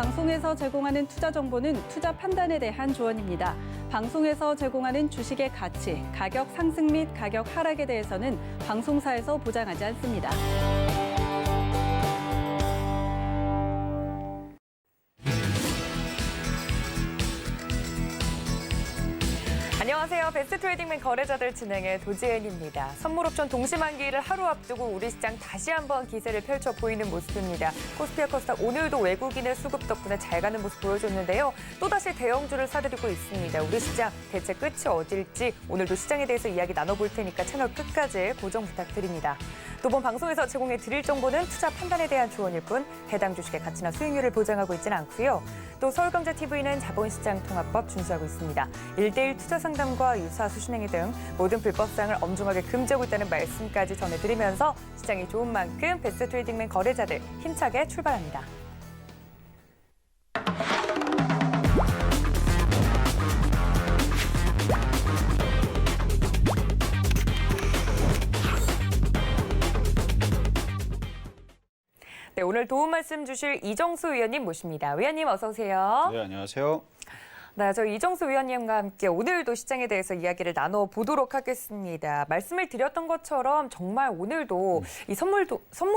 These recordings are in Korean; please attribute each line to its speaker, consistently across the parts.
Speaker 1: 방송에서 제공하는 투자 정보는 투자 판단에 대한 조언입니다. 방송에서 제공하는 주식의 가치, 가격 상승 및 가격 하락에 대해서는 방송사에서 보장하지 않습니다.
Speaker 2: 안녕하세요. 베스트 트레이딩맨 거래자들 진행의 도지은입니다. 선물옵션 동시만기일을 하루 앞두고 우리 시장 다시 한번 기세를 펼쳐 보이는 모습입니다. 코스피와 코스닥 오늘도 외국인의 수급 덕분에 잘 가는 모습 보여줬는데요. 또다시 대형주를 사들이고 있습니다. 우리 시장 대체 끝이 어딜지 오늘도 시장에 대해서 이야기 나눠볼 테니까 채널 끝까지 고정 부탁드립니다. 또 본 방송에서 제공해 드릴 정보는 투자 판단에 대한 조언일 뿐 해당 주식의 가치나 수익률을 보장하고 있지는 않고요. 또 서울경제TV는 자본시장통합법 준수하고 있습니다. 1:1 투자 상담과 유사 수신행위 등 모든 불법사항을 엄중하게 금지하고 있다는 말씀까지 전해드리면서 시장이 좋은 만큼 베스트 트레이딩맨 거래자들 힘차게 출발합니다. 네, 오늘 도움 말씀 주실 이정수 위원님 모십니다. 위원님 어서 오세요.
Speaker 3: 네, 안녕하세요.
Speaker 2: 네, 저 이정수 위원님과 함께 오늘도 시장에 대해서 이야기를 나눠보도록 하겠습니다. 말씀을 드렸던 것처럼 정말 오늘도 이 선물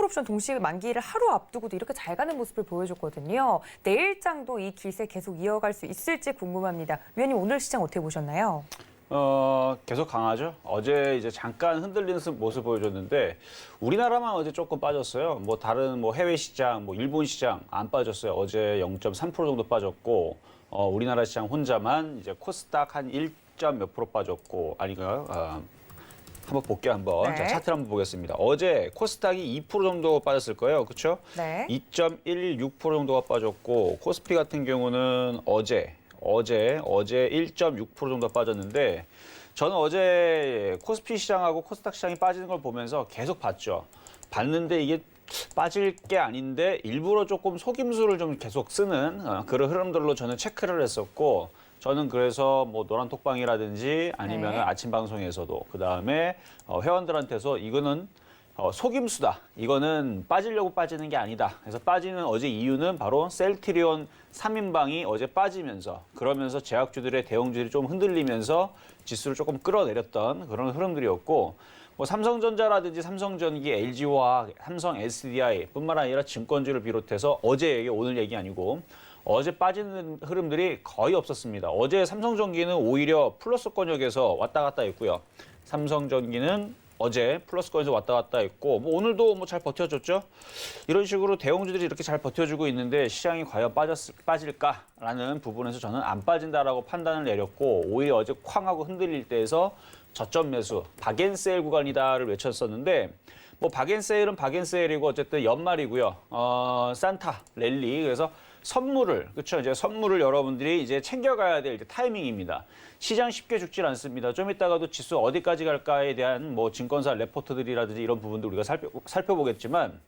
Speaker 2: 옵션 동시 만기일을 하루 앞두고도 이렇게 잘 가는 모습을 보여줬거든요. 내일장도 이 기세 계속 이어갈 수 있을지 궁금합니다. 위원님 오늘 시장 어떻게 보셨나요?
Speaker 3: 계속 강하죠. 어제 이제 잠깐 흔들리는 모습 보여줬는데 우리나라만 어제 조금 빠졌어요. 뭐 다른 뭐 해외 시장, 뭐 일본 시장 안 빠졌어요. 어제 0.3% 정도 빠졌고 우리나라 시장 혼자만 이제 코스닥 한 1점 몇 프로 빠졌고 아니가요? 한번 볼게요, 한번.
Speaker 2: 네.
Speaker 3: 자, 차트를 한번 보겠습니다. 어제 코스닥이 2% 정도 빠졌을 거예요. 그렇죠?
Speaker 2: 네.
Speaker 3: 2.16% 정도가 빠졌고 코스피 같은 경우는 어제 1.6% 정도 빠졌는데 저는 어제 코스피 시장하고 코스닥 시장이 빠지는 걸 보면서 계속 봤는데 이게 빠질 게 아닌데 일부러 조금 속임수를 좀 계속 쓰는 그런 흐름들로 저는 체크를 했었고 저는 그래서 뭐 노란 톡방이라든지 아니면
Speaker 2: 네.
Speaker 3: 아침 방송에서도 그다음에 회원들한테서 이거는 속임수다. 이거는 빠지려고 빠지는 게 아니다. 그래서 빠지는 어제 이유는 바로 셀트리온 3인방이 어제 빠지면서 그러면서 제약주들의 대형주들이 좀 흔들리면서 지수를 조금 끌어내렸던 그런 흐름들이었고 뭐 삼성전자라든지 삼성전기, LG화학, 삼성 SDI 뿐만 아니라 증권주를 비롯해서 어제 얘기, 오늘 얘기 아니고 어제 빠지는 흐름들이 거의 없었습니다. 어제 삼성전기는 오히려 플러스권역에서 왔다 갔다 했고요. 삼성전기는 어제 플러스권에서 왔다 갔다 했고 뭐 오늘도 뭐 잘 버텨줬죠. 이런 식으로 대형주들이 이렇게 잘 버텨주고 있는데 시장이 과연 빠질까라는 부분에서 저는 안 빠진다라고 판단을 내렸고 오히려 어제 쾅 하고 흔들릴 때에서 저점 매수, 박앤세일 구간이다를 외쳤었는데 뭐 박앤세일은 박앤세일이고 어쨌든 연말이고요. 산타 랠리 그래서 그렇죠. 이제 선물을 여러분들이 이제 챙겨가야 될 이제 타이밍입니다. 시장 쉽게 죽질 않습니다. 좀 이따가도 지수 어디까지 갈까에 대한 뭐 증권사 레포트들이라든지 이런 부분도 우리가 살펴보겠지만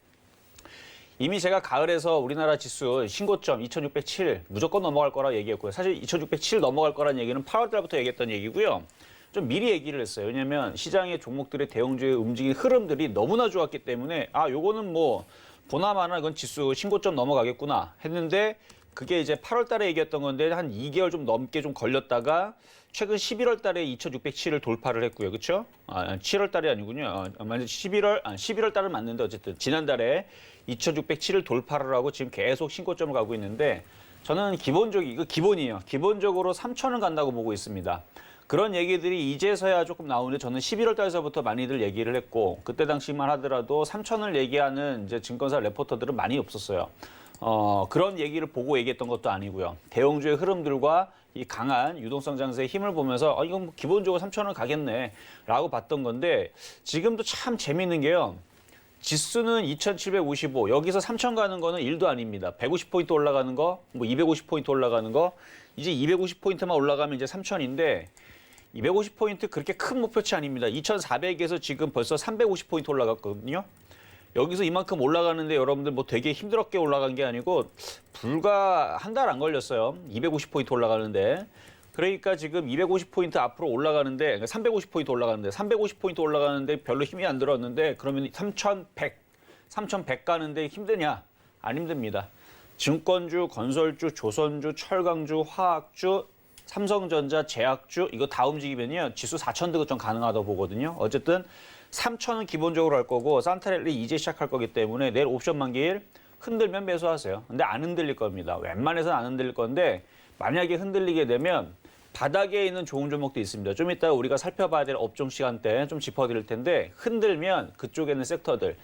Speaker 3: 이미 제가 가을에서 우리나라 지수 신고점 2607 무조건 넘어갈 거라 얘기했고요. 사실 2607 넘어갈 거라는 얘기는 8월 달부터 얘기했던 얘기고요. 좀 미리 얘기를 했어요. 왜냐하면 시장의 종목들의 대형주의 움직인 흐름들이 너무나 좋았기 때문에 요거는 뭐 보나마나 이건 지수 신고점 넘어가겠구나 했는데 그게 이제 8월 달에 얘기했던 건데 한 2개월 좀 넘게 좀 걸렸다가 최근 11월 달에 2607을 돌파를 했고요. 그렇죠? 7월 달이 아니군요. 11월 달은 맞는데 어쨌든 지난달에 2607을 돌파를 하고 지금 계속 신고점을 가고 있는데 저는 이거 기본이에요. 기본적으로 3,000을 간다고 보고 있습니다. 그런 얘기들이 이제서야 조금 나오는데 저는 11월 달서부터 많이들 얘기를 했고 그때 당시만 하더라도 3,000을 얘기하는 이제 증권사 레포터들은 많이 없었어요. 그런 얘기를 보고 얘기했던 것도 아니고요. 대형주의 흐름들과 이 강한 유동성 장세의 힘을 보면서 이건 뭐 기본적으로 3,000원 가겠네라고 봤던 건데 지금도 참 재미있는 게요. 지수는 2,755, 여기서 3,000 가는 거는 1도 아닙니다. 150포인트 올라가는 거, 뭐 250포인트 올라가는 거, 이제 250포인트만 올라가면 이제 3,000인데 250포인트 그렇게 큰 목표치 아닙니다. 2,400에서 지금 벌써 350포인트 올라갔거든요. 여기서 이만큼 올라가는데 여러분들 뭐 되게 힘들었게 올라간 게 아니고 불과 한 달 안 걸렸어요. 250포인트 올라가는데. 그러니까 지금 250포인트 앞으로 올라가는데 350포인트 올라가는데 350포인트 올라가는데 별로 힘이 안 들었는데 그러면 3,100 가는데 힘드냐? 안 힘듭니다. 증권주, 건설주, 조선주, 철강주, 화학주, 삼성전자, 제약주 이거 다 움직이면요. 지수 4천 등은 가능하다고 보거든요. 어쨌든 3천은 기본적으로 할 거고 산타랠리 이제 시작할 거기 때문에 내일 옵션 만기일 흔들면 매수하세요. 근데 안 흔들릴 겁니다. 웬만해서는 안 흔들릴 건데 만약에 흔들리게 되면 바닥에 있는 좋은 종목도 있습니다. 좀 이따가 우리가 살펴봐야 될 업종 시간대 좀 짚어드릴 텐데 흔들면 그쪽에 있는 섹터들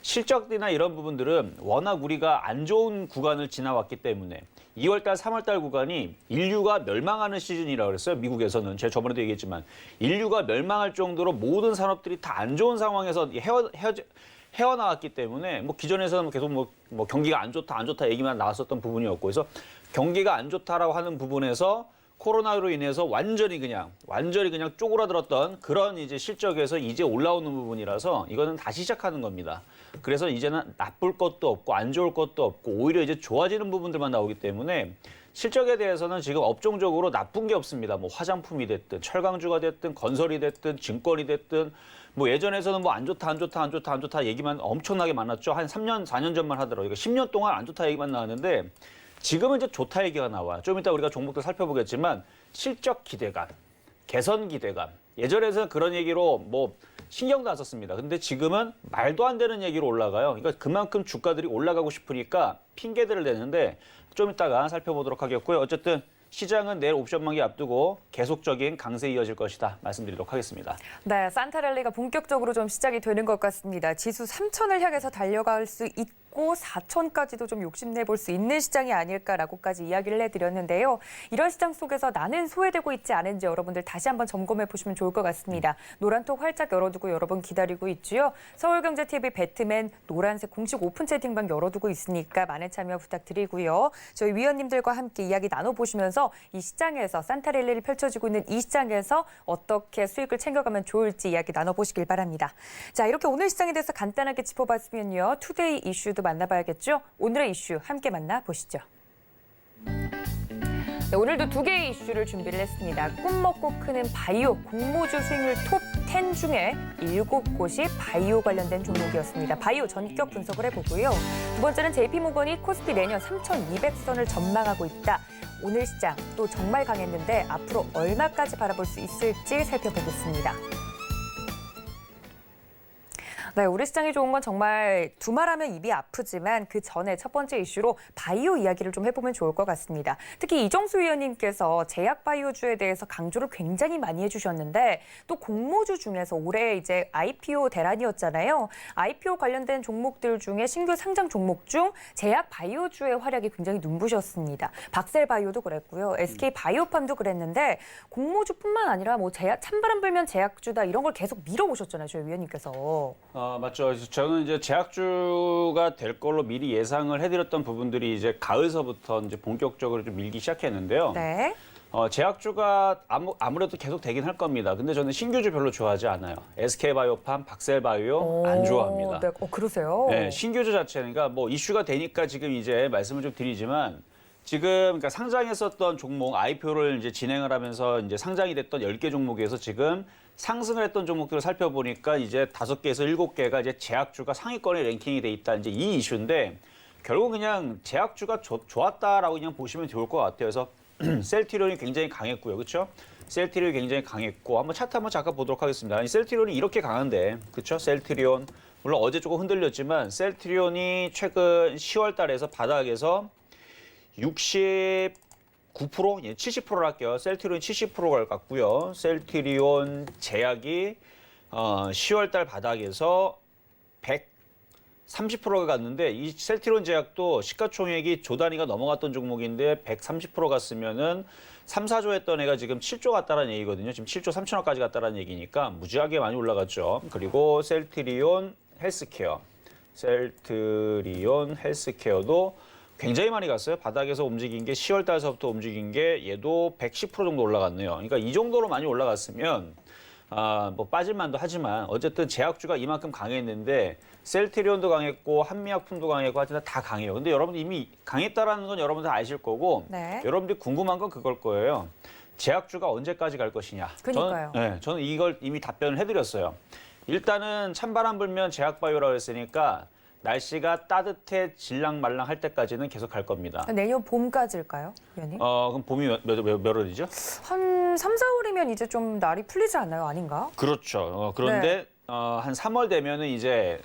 Speaker 3: 실적이나 이런 부분들은 워낙 우리가 안 좋은 구간을 지나왔기 때문에 2월달, 3월달 구간이 인류가 멸망하는 시즌이라고 그랬어요. 미국에서는. 제가 저번에도 얘기했지만 인류가 멸망할 정도로 모든 산업들이 다 안 좋은 상황에서 헤어나왔기 때문에 뭐 기존에서는 계속 뭐 경기가 안 좋다 얘기만 나왔었던 부분이었고 그래서 경기가 안 좋다라고 하는 부분에서 코로나로 인해서 완전히 그냥 쪼그라들었던 그런 이제 실적에서 이제 올라오는 부분이라서 이거는 다시 시작하는 겁니다. 그래서 이제는 나쁠 것도 없고 안 좋을 것도 없고 오히려 이제 좋아지는 부분들만 나오기 때문에 실적에 대해서는 지금 업종적으로 나쁜 게 없습니다. 뭐 화장품이 됐든 철강주가 됐든 건설이 됐든 증권이 됐든 뭐 예전에서는 뭐 안 좋다 얘기만 엄청나게 많았죠. 한 3년, 4년 전만 하더라고요. 10년 동안 안 좋다 얘기만 나왔는데 지금은 이제 좋다 얘기가 나와요. 좀 이따 우리가 종목들 살펴보겠지만 실적 기대감, 개선 기대감. 예전에는 그런 얘기로 뭐 신경도 안 썼습니다. 근데 지금은 말도 안 되는 얘기로 올라가요. 그러니까 그만큼 주가들이 올라가고 싶으니까 핑계들을 대는데 좀 이따가 살펴보도록 하겠고요. 어쨌든 시장은 내일 옵션 만기 앞두고 계속적인 강세 이어질 것이다 말씀드리도록 하겠습니다.
Speaker 2: 네, 산타랠리가 본격적으로 좀 시작이 되는 것 같습니다. 지수 3천을 향해서 달려갈 수 있고 4천까지도 좀 욕심내볼 수 있는 시장이 아닐까라고까지 이야기를 해드렸는데요. 이런 시장 속에서 나는 소외되고 있지 않은지 여러분들 다시 한번 점검해 보시면 좋을 것 같습니다. 노란톡 활짝 열어두고 여러분 기다리고 있고요. 서울경제TV 배트맨 노란색 공식 오픈 채팅방 열어두고 있으니까 많은 참여 부탁드리고요. 저희 위원님들과 함께 이야기 나눠보시면서 이 시장에서 산타랠리를 펼쳐지고 있는 이 시장에서 어떻게 수익을 챙겨가면 좋을지 이야기 나눠보시길 바랍니다. 자, 이렇게 오늘 시장에 대해서 간단하게 짚어봤으면요. 투데이 이슈도 만나봐야겠죠. 오늘의 이슈 함께 만나보시죠. 네, 오늘도 두 개의 이슈를 준비를 했습니다. 꿈 먹고 크는 바이오 공모주 수익률 톱 10 중에 7곳이 바이오 관련된 종목이었습니다. 바이오 전격 분석을 해보고요. 두 번째는 JP모건이 코스피 내년 3,200선을 전망하고 있다. 오늘 시장 또 정말 강했는데 앞으로 얼마까지 바라볼 수 있을지 살펴보겠습니다. 네, 우리 시장이 좋은 건 정말 두말하면 입이 아프지만 그 전에 첫 번째 이슈로 바이오 이야기를 좀 해보면 좋을 것 같습니다. 특히 이정수 위원님께서 제약 바이오주에 대해서 강조를 굉장히 많이 해주셨는데 또 공모주 중에서 올해 이제 IPO 대란이었잖아요. IPO 관련된 종목들 중에 신규 상장 종목 중 제약 바이오주의 활약이 굉장히 눈부셨습니다. 박셀바이오도 그랬고요. SK바이오팜도 그랬는데 공모주뿐만 아니라 뭐 찬바람 불면 제약주다 이런 걸 계속 밀어오셨잖아요. 저희 위원님께서.
Speaker 3: 맞죠. 저는 이제 제약주가 될 걸로 미리 예상을 해드렸던 부분들이 이제 가을서부터 이제 본격적으로 좀 밀기 시작했는데요.
Speaker 2: 네.
Speaker 3: 제약주가 아무래도 계속 되긴 할 겁니다. 근데 저는 신규주 별로 좋아하지 않아요. SK바이오팜, 박셀바이오 안 좋아합니다.
Speaker 2: 네. 그러세요?
Speaker 3: 네, 신규주 자체는 그러니까 뭐 이슈가 되니까 지금 이제 말씀을 좀 드리지만 지금 그러니까 상장했었던 종목 IPO를 이제 진행을 하면서 이제 상장이 됐던 10개 종목에서 지금 상승을 했던 종목들을 살펴보니까 이제 5개에서 7개가 이제 제약주가 상위권에 랭킹이 돼 있다. 이제 이 이슈인데 결국 그냥 제약주가 좋았다라고 그냥 보시면 좋을 것 같아요. 그래서 셀트리온이 굉장히 강했고요. 그렇죠? 셀트리온이 굉장히 강했고 한번 차트 한번 잠깐 보도록 하겠습니다. 아니, 셀트리온이 이렇게 강한데 그렇죠? 셀트리온 물론 어제 조금 흔들렸지만 셀트리온이 최근 10월 달에서 바닥에서 69%, 70%를 할게요. 셀트리온 70%를 갔고요. 셀트리온 제약이 10월 달 바닥에서 130%가 갔는데 이 셀트리온 제약도 시가총액이 조 단위가 넘어갔던 종목인데 130% 갔으면은 3, 4조 했던 애가 지금 7조 갔다라는 얘기거든요. 지금 7조 3천억까지 갔다라는 얘기니까 무지하게 많이 올라갔죠. 그리고 셀트리온 헬스케어. 셀트리온 헬스케어도 굉장히 많이 갔어요. 바닥에서 움직인 게 10월 달서부터 움직인 게 얘도 110% 정도 올라갔네요. 그러니까 이 정도로 많이 올라갔으면 뭐 빠질만도 하지만 어쨌든 제약주가 이만큼 강했는데 셀트리온도 강했고 한미약품도 강했고 하여튼 다 강해요. 근데 여러분들 이미 강했다라는 건 여러분들 아실 거고
Speaker 2: 네.
Speaker 3: 여러분들이 궁금한 건 그걸 거예요. 제약주가 언제까지 갈 것이냐.
Speaker 2: 그러니까요.
Speaker 3: 저는 이걸 이미 답변을 해드렸어요. 일단은 찬바람 불면 제약바이오라고 했으니까 날씨가 따뜻해질랑 말랑 할 때까지는 계속 갈 겁니다.
Speaker 2: 내년 봄까지일까요, 위원님?
Speaker 3: 그럼 봄이 몇 월이죠?
Speaker 2: 한 3, 4월이면 이제 좀 날이 풀리지 않나요? 아닌가?
Speaker 3: 그렇죠. 그런데 한 3월 되면은 이제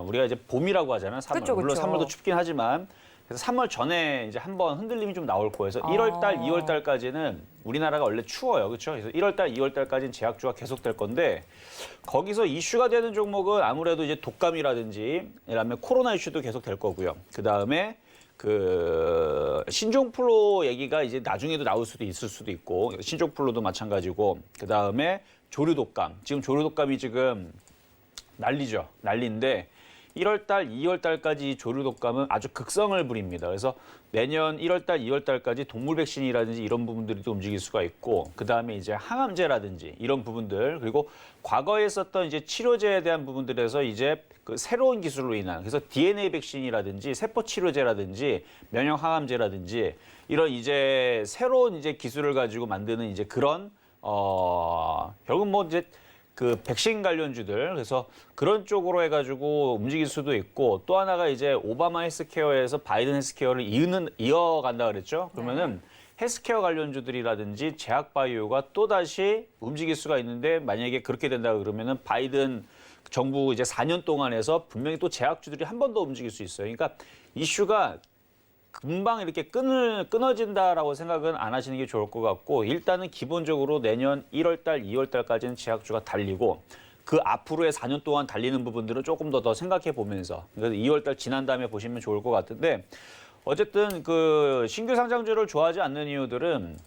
Speaker 3: 우리가 이제 봄이라고 하잖아요. 3월.
Speaker 2: 그쵸,
Speaker 3: 물론
Speaker 2: 그쵸.
Speaker 3: 3월도 춥긴 하지만 그래서 3월 전에 이제 한번 흔들림이 좀 나올 거예요. 그래서 1월 달, 2월 달까지는 우리나라가 원래 추워요. 그렇죠? 그래서 1월 달, 2월 달까지는 제약주가 계속될 건데 거기서 이슈가 되는 종목은 아무래도 이제 독감이라든지 그다음에 코로나 이슈도 계속 될 거고요. 그다음에 그 신종플루 얘기가 이제 나중에도 나올 수도 있을 수도 있고 신종플루도 마찬가지고 그다음에 조류독감. 지금 조류독감이 지금 난리죠. 난리인데 1월 달, 2월 달까지 이 조류독감은 아주 극성을 부립니다. 그래서 내년 1월 달, 2월 달까지 동물 백신이라든지 이런 부분들이 또 움직일 수가 있고 그다음에 이제 항암제라든지 이런 부분들 그리고 과거에 썼던 이제 치료제에 대한 부분들에서 이제 그 새로운 기술로 인한 그래서 DNA 백신이라든지 세포 치료제라든지 면역 항암제라든지 이런 이제 새로운 이제 기술을 가지고 만드는 이제 그런 결국 뭐 이제 그 백신 관련주들 그래서 그런 쪽으로 해가지고 움직일 수도 있고 또 하나가 이제 오바마 헬스케어에서 바이든 헬스케어를 이어간다 그랬죠. 그러면은 헬스케어 관련주들이라든지 제약바이오가 또 다시 움직일 수가 있는데 만약에 그렇게 된다 그러면은 바이든 정부 이제 4년 동안에서 분명히 또 제약주들이 한 번 더 움직일 수 있어요. 그러니까 이슈가 금방 이렇게 끊어진다라고 생각은 안 하시는 게 좋을 것 같고 일단은 기본적으로 내년 1월 달, 2월 달까지는 제약주가 달리고 그 앞으로의 4년 동안 달리는 부분들은 조금 더 생각해 보면서 그래서 2월 달 지난 다음에 보시면 좋을 것 같은데 어쨌든 그 신규 상장주를 좋아하지 않는 이유들은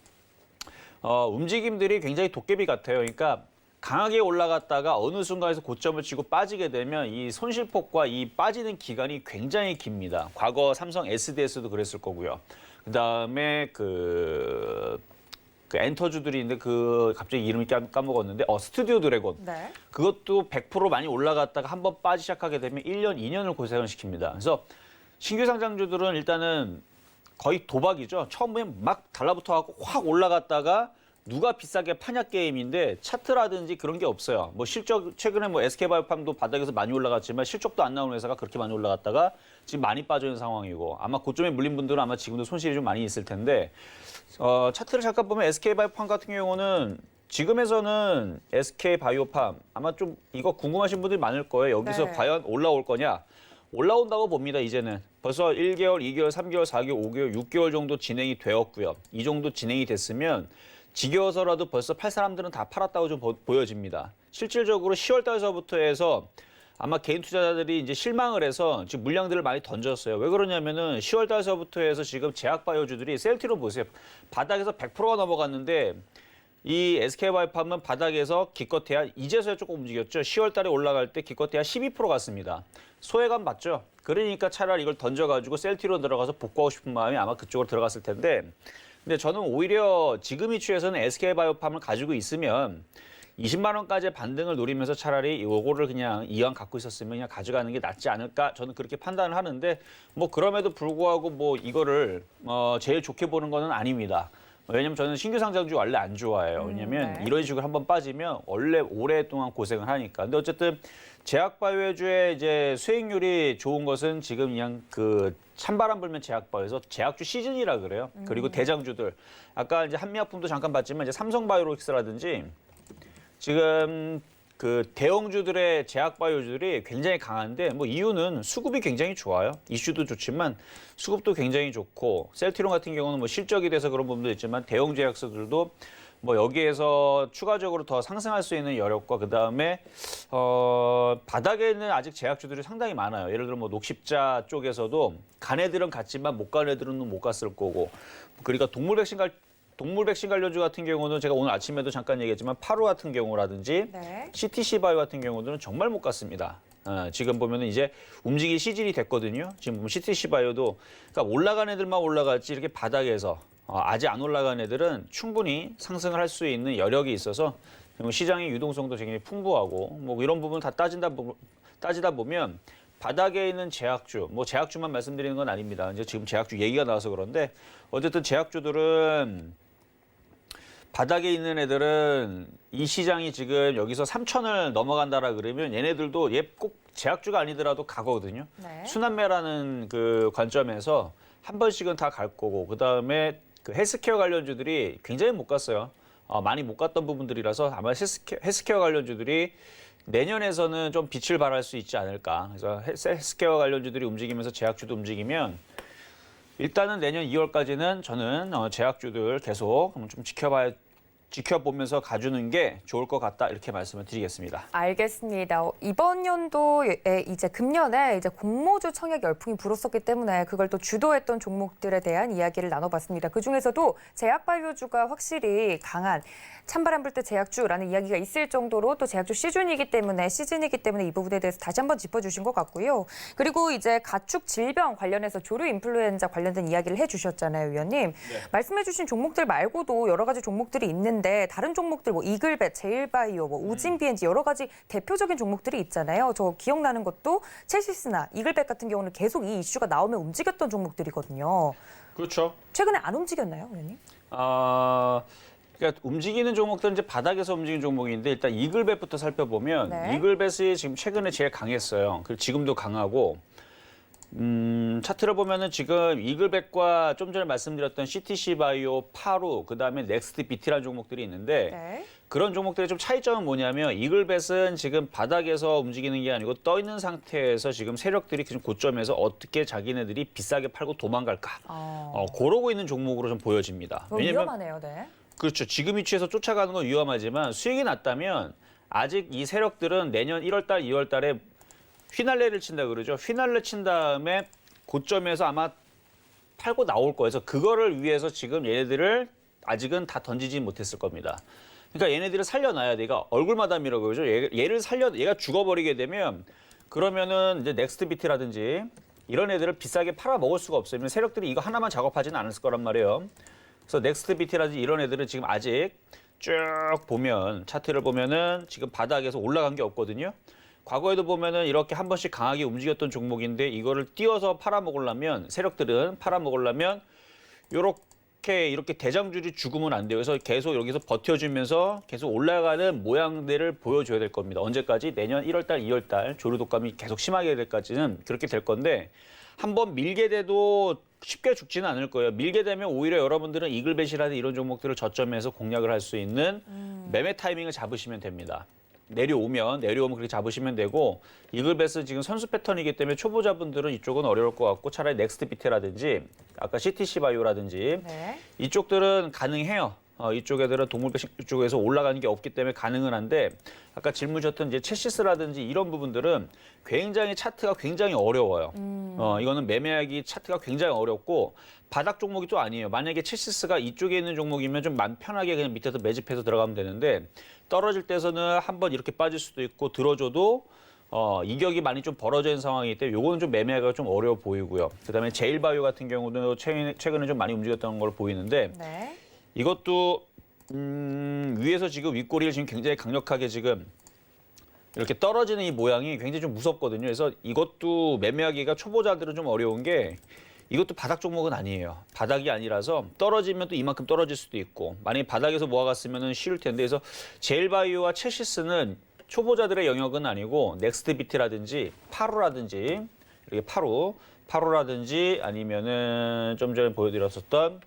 Speaker 3: 움직임들이 굉장히 도깨비 같아요. 그러니까 강하게 올라갔다가 어느 순간에서 고점을 치고 빠지게 되면 이 손실폭과 이 빠지는 기간이 굉장히 깁니다. 과거 삼성 SDS도 그랬을 거고요. 그다음에 그 엔터주들이 있는데 그 갑자기 이름이 까먹었는데 스튜디오 드래곤.
Speaker 2: 네.
Speaker 3: 그것도 100% 많이 올라갔다가 한번 빠지기 시작하게 되면 1년, 2년을 고생을 시킵니다. 그래서 신규 상장주들은 일단은 거의 도박이죠. 처음에 막 달라붙어 갖고 확 올라갔다가 누가 비싸게 파냐 게임인데 차트라든지 그런 게 없어요. 뭐 실적 최근에 뭐 SK바이오팜도 바닥에서 많이 올라갔지만 실적도 안 나오는 회사가 그렇게 많이 올라갔다가 지금 많이 빠져 있는 상황이고 아마 고점에 물린 분들은 아마 지금도 손실이 좀 많이 있을 텐데 차트를 잠깐 보면 SK바이오팜 같은 경우는 지금에서는 SK바이오팜 아마 좀 이거 궁금하신 분들이 많을 거예요. 여기서
Speaker 2: 네.
Speaker 3: 과연 올라올 거냐? 올라온다고 봅니다. 이제는 벌써 1개월, 2개월, 3개월, 4개월, 5개월, 6개월 정도 진행이 되었고요. 이 정도 진행이 됐으면 지겨워서라도 벌써 팔 사람들은 다 팔았다고 좀 보여집니다. 실질적으로 10월 달서부터 해서 아마 개인 투자자들이 이제 실망을 해서 지금 물량들을 많이 던졌어요. 왜 그러냐면은 10월 달서부터 해서 지금 제약바이오주들이 셀티로 보세요. 바닥에서 100%가 넘어갔는데 이 SK바이오팜은 바닥에서 기껏해야 이제서야 조금 움직였죠. 10월 달에 올라갈 때 기껏해야 12% 갔습니다. 소외감 맞죠? 그러니까 차라리 이걸 던져가지고 셀티로 들어가서 복구하고 싶은 마음이 아마 그쪽으로 들어갔을 텐데 근데 저는 오히려 지금 이슈에서는 SK바이오팜을 가지고 있으면 20만 원까지의 반등을 노리면서 차라리 요거를 그냥 이왕 갖고 있었으면 그냥 가져가는 게 낫지 않을까 저는 그렇게 판단을 하는데 뭐 그럼에도 불구하고 뭐 이거를 제일 좋게 보는 거는 아닙니다. 왜냐면 저는 신규 상장주 원래 안 좋아해요. 왜냐면
Speaker 2: 네.
Speaker 3: 이런 식으로 한번 빠지면 원래 오랫동안 고생을 하니까. 근데 어쨌든 제약바이오주의 이제 수익률이 좋은 것은 지금 그냥 그 찬바람 불면 제약바이오에서 제약주 시즌이라 그래요. 그리고 대장주들. 아까 이제 한미약품도 잠깐 봤지만 이제 삼성바이오로직스라든지 지금 그 대형주들의 제약바이오주들이 굉장히 강한데 뭐 이유는 수급이 굉장히 좋아요. 이슈도 좋지만 수급도 굉장히 좋고 셀트리온 같은 경우는 뭐 실적이 돼서 그런 부분도 있지만 대형 제약사들도 뭐 여기에서 추가적으로 더 상승할 수 있는 여력과 그다음에 바닥에는 아직 제약주들이 상당히 많아요. 예를 들어 뭐 녹십자 쪽에서도 간 애들은 갔지만 못 간 애들은 못 갔을 거고 그러니까 동물 백신 관련주 같은 경우는 제가 오늘 아침에도 잠깐 얘기했지만 파루 같은 경우라든지
Speaker 2: 네.
Speaker 3: CTC 바이오 같은 경우들은 정말 못 갔습니다. 지금 보면은 이제 움직일 시즌이 됐거든요. 지금 보면 CTC 바이오도 그러니까 올라간 애들만 올라갔지 이렇게 바닥에서 아직 안 올라간 애들은 충분히 상승을 할 수 있는 여력이 있어서 시장의 유동성도 굉장히 풍부하고 뭐 이런 부분 다 따지다 보면 바닥에 있는 제약주, 뭐 제약주만 말씀드리는 건 아닙니다. 이제 지금 제약주 얘기가 나와서 그런데 어쨌든 제약주들은 바닥에 있는 애들은 이 시장이 지금 여기서 3천을 넘어간다라 그러면 얘네들도 얘 꼭 제약주가 아니더라도 가거든요.
Speaker 2: 네.
Speaker 3: 순환매라는 그 관점에서 한 번씩은 다 갈 거고 그다음에 그 헬스케어 관련주들이 굉장히 못 갔어요. 많이 못 갔던 부분들이라서 아마 헬스케어 관련주들이 내년에서는 좀 빛을 발할 수 있지 않을까. 그래서 헬스케어 관련주들이 움직이면서 제약주도 움직이면 일단은 내년 2월까지는 저는 제약주들 계속 좀 지켜보면서 가주는 게 좋을 것 같다 이렇게 말씀을 드리겠습니다.
Speaker 2: 알겠습니다. 이번 연도에 이제 금년에 이제 공모주 청약 열풍이 불었었기 때문에 그걸 또 주도했던 종목들에 대한 이야기를 나눠봤습니다. 그 중에서도 제약바이오주가 확실히 강한 찬바람 불 때 제약주라는 이야기가 있을 정도로 또 제약주 시즌이기 때문에 이 부분에 대해서 다시 한번 짚어주신 것 같고요. 그리고 이제 가축 질병 관련해서 조류 인플루엔자 관련된 이야기를 해주셨잖아요, 위원님. 말씀해주신 종목들 말고도 여러 가지 종목들이 있는데 다른 종목들 뭐 이글벳, 제일바이오, 뭐 우진비엔지 여러 가지 대표적인 종목들이 있잖아요. 저 기억나는 것도 첼시스나 이글벳 같은 경우는 계속 이 이슈가 나오면 움직였던 종목들이거든요.
Speaker 3: 그렇죠.
Speaker 2: 최근에 안 움직였나요, 위원님?
Speaker 3: 그러니까 움직이는 종목들은 이제 바닥에서 움직이는 종목인데 일단 이글벳부터 살펴보면
Speaker 2: 네.
Speaker 3: 이글벳이 지금 최근에 제일 강했어요. 그리고 지금도 강하고 차트를 보면은 지금 이글벳과 좀 전에 말씀드렸던 CTC 바이오, 파루, 그다음에 넥스트 BT라는 종목들이 있는데
Speaker 2: 네.
Speaker 3: 그런 종목들의 좀 차이점은 뭐냐면 이글벳은 지금 바닥에서 움직이는 게 아니고 떠 있는 상태에서 지금 세력들이 지금 고점에서 어떻게 자기네들이 비싸게 팔고 도망갈까 그러고 있는 종목으로 좀 보여집니다.
Speaker 2: 위험하네요, 네.
Speaker 3: 그렇죠. 지금 위치에서 쫓아가는 건 위험하지만 수익이 났다면 아직 이 세력들은 내년 1월 달, 2월 달에 휘날레를 친다 그러죠. 휘날레 친 다음에 고점에서 아마 팔고 나올 거예요. 그래서 그거를 위해서 지금 얘네들을 아직은 다 던지지 못했을 겁니다. 그러니까 얘네들을 살려놔야 돼. 얘가 얼굴마담이라고 그러죠. 얘가 죽어버리게 되면 그러면은 이제 넥스트 비트라든지 이런 애들을 비싸게 팔아 먹을 수가 없어요. 세력들이 이거 하나만 작업하지는 않을 거란 말이에요. 그래서 넥스트 비트라든지 이런 애들은 지금 아직 쭉 보면 차트를 보면은 지금 바닥에서 올라간 게 없거든요. 과거에도 보면은 이렇게 한 번씩 강하게 움직였던 종목인데 이거를 띄어서 팔아먹으려면 세력들은 팔아먹으려면 이렇게 대장주들이 죽으면 안 돼요. 그래서 계속 여기서 버텨주면서 계속 올라가는 모양들을 보여줘야 될 겁니다. 언제까지? 내년 1월 달, 2월 달 조류 독감이 계속 심하게 될까지는 그렇게 될 건데 한번 밀게 돼도 쉽게 죽지는 않을 거예요. 밀게 되면 오히려 여러분들은 이글벳이라든 이런 종목들을 저점에서 공략을 할 수 있는 매매 타이밍을 잡으시면 됩니다. 내려오면 그렇게 잡으시면 되고 이글벳은 지금 선수 패턴이기 때문에 초보자분들은 이쪽은 어려울 것 같고 차라리 넥스트 비트라든지 아까 CTC 바이오라든지
Speaker 2: 네.
Speaker 3: 이쪽들은 가능해요. 이쪽 애들은 동물배식 쪽에서 올라가는 게 없기 때문에 가능은 한데 아까 질문 주셨던 이제 첼시스라든지 이런 부분들은 굉장히 차트가 굉장히 어려워요. 이거는 매매하기 차트가 굉장히 어렵고 바닥 종목이 또 아니에요. 만약에 첼시스가 이쪽에 있는 종목이면 좀 마음 편하게 그냥 밑에서 매집해서 들어가면 되는데 떨어질 때서는 한번 이렇게 빠질 수도 있고 들어줘도 이격이 많이 좀 벌어져 있는 상황이기 때문에 요거는 좀 매매하기가 좀 어려워 보이고요. 그다음에 제일바이오 같은 경우도 최근에 좀 많이 움직였던 걸로 보이는데
Speaker 2: 네.
Speaker 3: 이것도 위에서 지금 윗꼬리를 지금 굉장히 강력하게 지금 이렇게 떨어지는 이 모양이 굉장히 좀 무섭거든요. 그래서 이것도 매매하기가 초보자들은 좀 어려운 게 이것도 바닥 종목은 아니에요. 바닥이 아니라서 떨어지면 또 이만큼 떨어질 수도 있고 만약에 바닥에서 모아갔으면 쉬울 텐데 그래서 제일바이오와 첼시스는 초보자들의 영역은 아니고 넥스트 비트라든지 파루라든지 이렇게 파루라든지 아니면은 좀 전에 보여드렸었던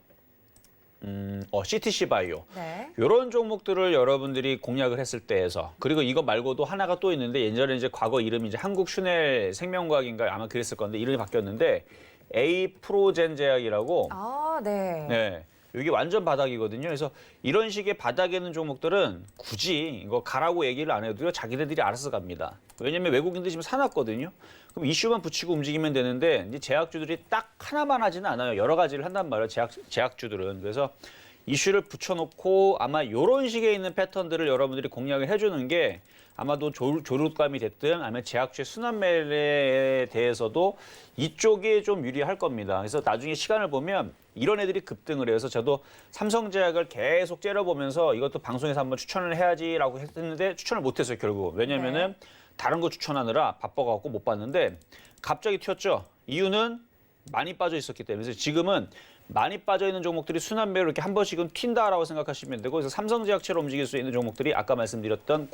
Speaker 3: CTC 바이오.
Speaker 2: 네.
Speaker 3: 이런 종목들을 여러분들이 공략을 했을 때에서 그리고 이거 말고도 하나가 또 있는데 예전에 이제 과거 이름이 이제 한국 슈넬 생명과학인가 아마 그랬을 건데 이름이 바뀌었는데 A 프로젠 제약이라고
Speaker 2: 네.
Speaker 3: 네. 이게 완전 바닥이거든요. 그래서 이런 식의 바닥에 있는 종목들은 굳이 이거 가라고 얘기를 안 해도 자기네들이 알아서 갑니다. 왜냐면 외국인들이 지금 사놨거든요. 그럼 이슈만 붙이고 움직이면 되는데 이제 제약주들이 딱 하나만 하지는 않아요. 여러 가지를 한단 말이에요. 제약주들은. 그래서 이슈를 붙여놓고 아마 이런 식의 있는 패턴들을 여러분들이 공략을 해주는 게 아마도 조류감이 됐든 아니면 제약주의 순환매에 대해서도 이쪽이 좀 유리할 겁니다. 그래서 나중에 시간을 보면 이런 애들이 급등을 해서 저도 삼성제약을 계속 째려보면서 이것도 방송에서 한번 추천을 해야지라고 했는데 추천을 못했어요, 결국. 왜냐면은 다른 거 추천하느라 바빠갖고 못 봤는데 갑자기 튀었죠. 이유는 많이 빠져 있었기 때문에 그래서 지금은 많이 빠져 있는 종목들이 순환매로 이렇게 한 번씩은 튄다라고 생각하시면 되고 그래서 삼성제약처럼 움직일 수 있는 종목들이 아까 말씀드렸던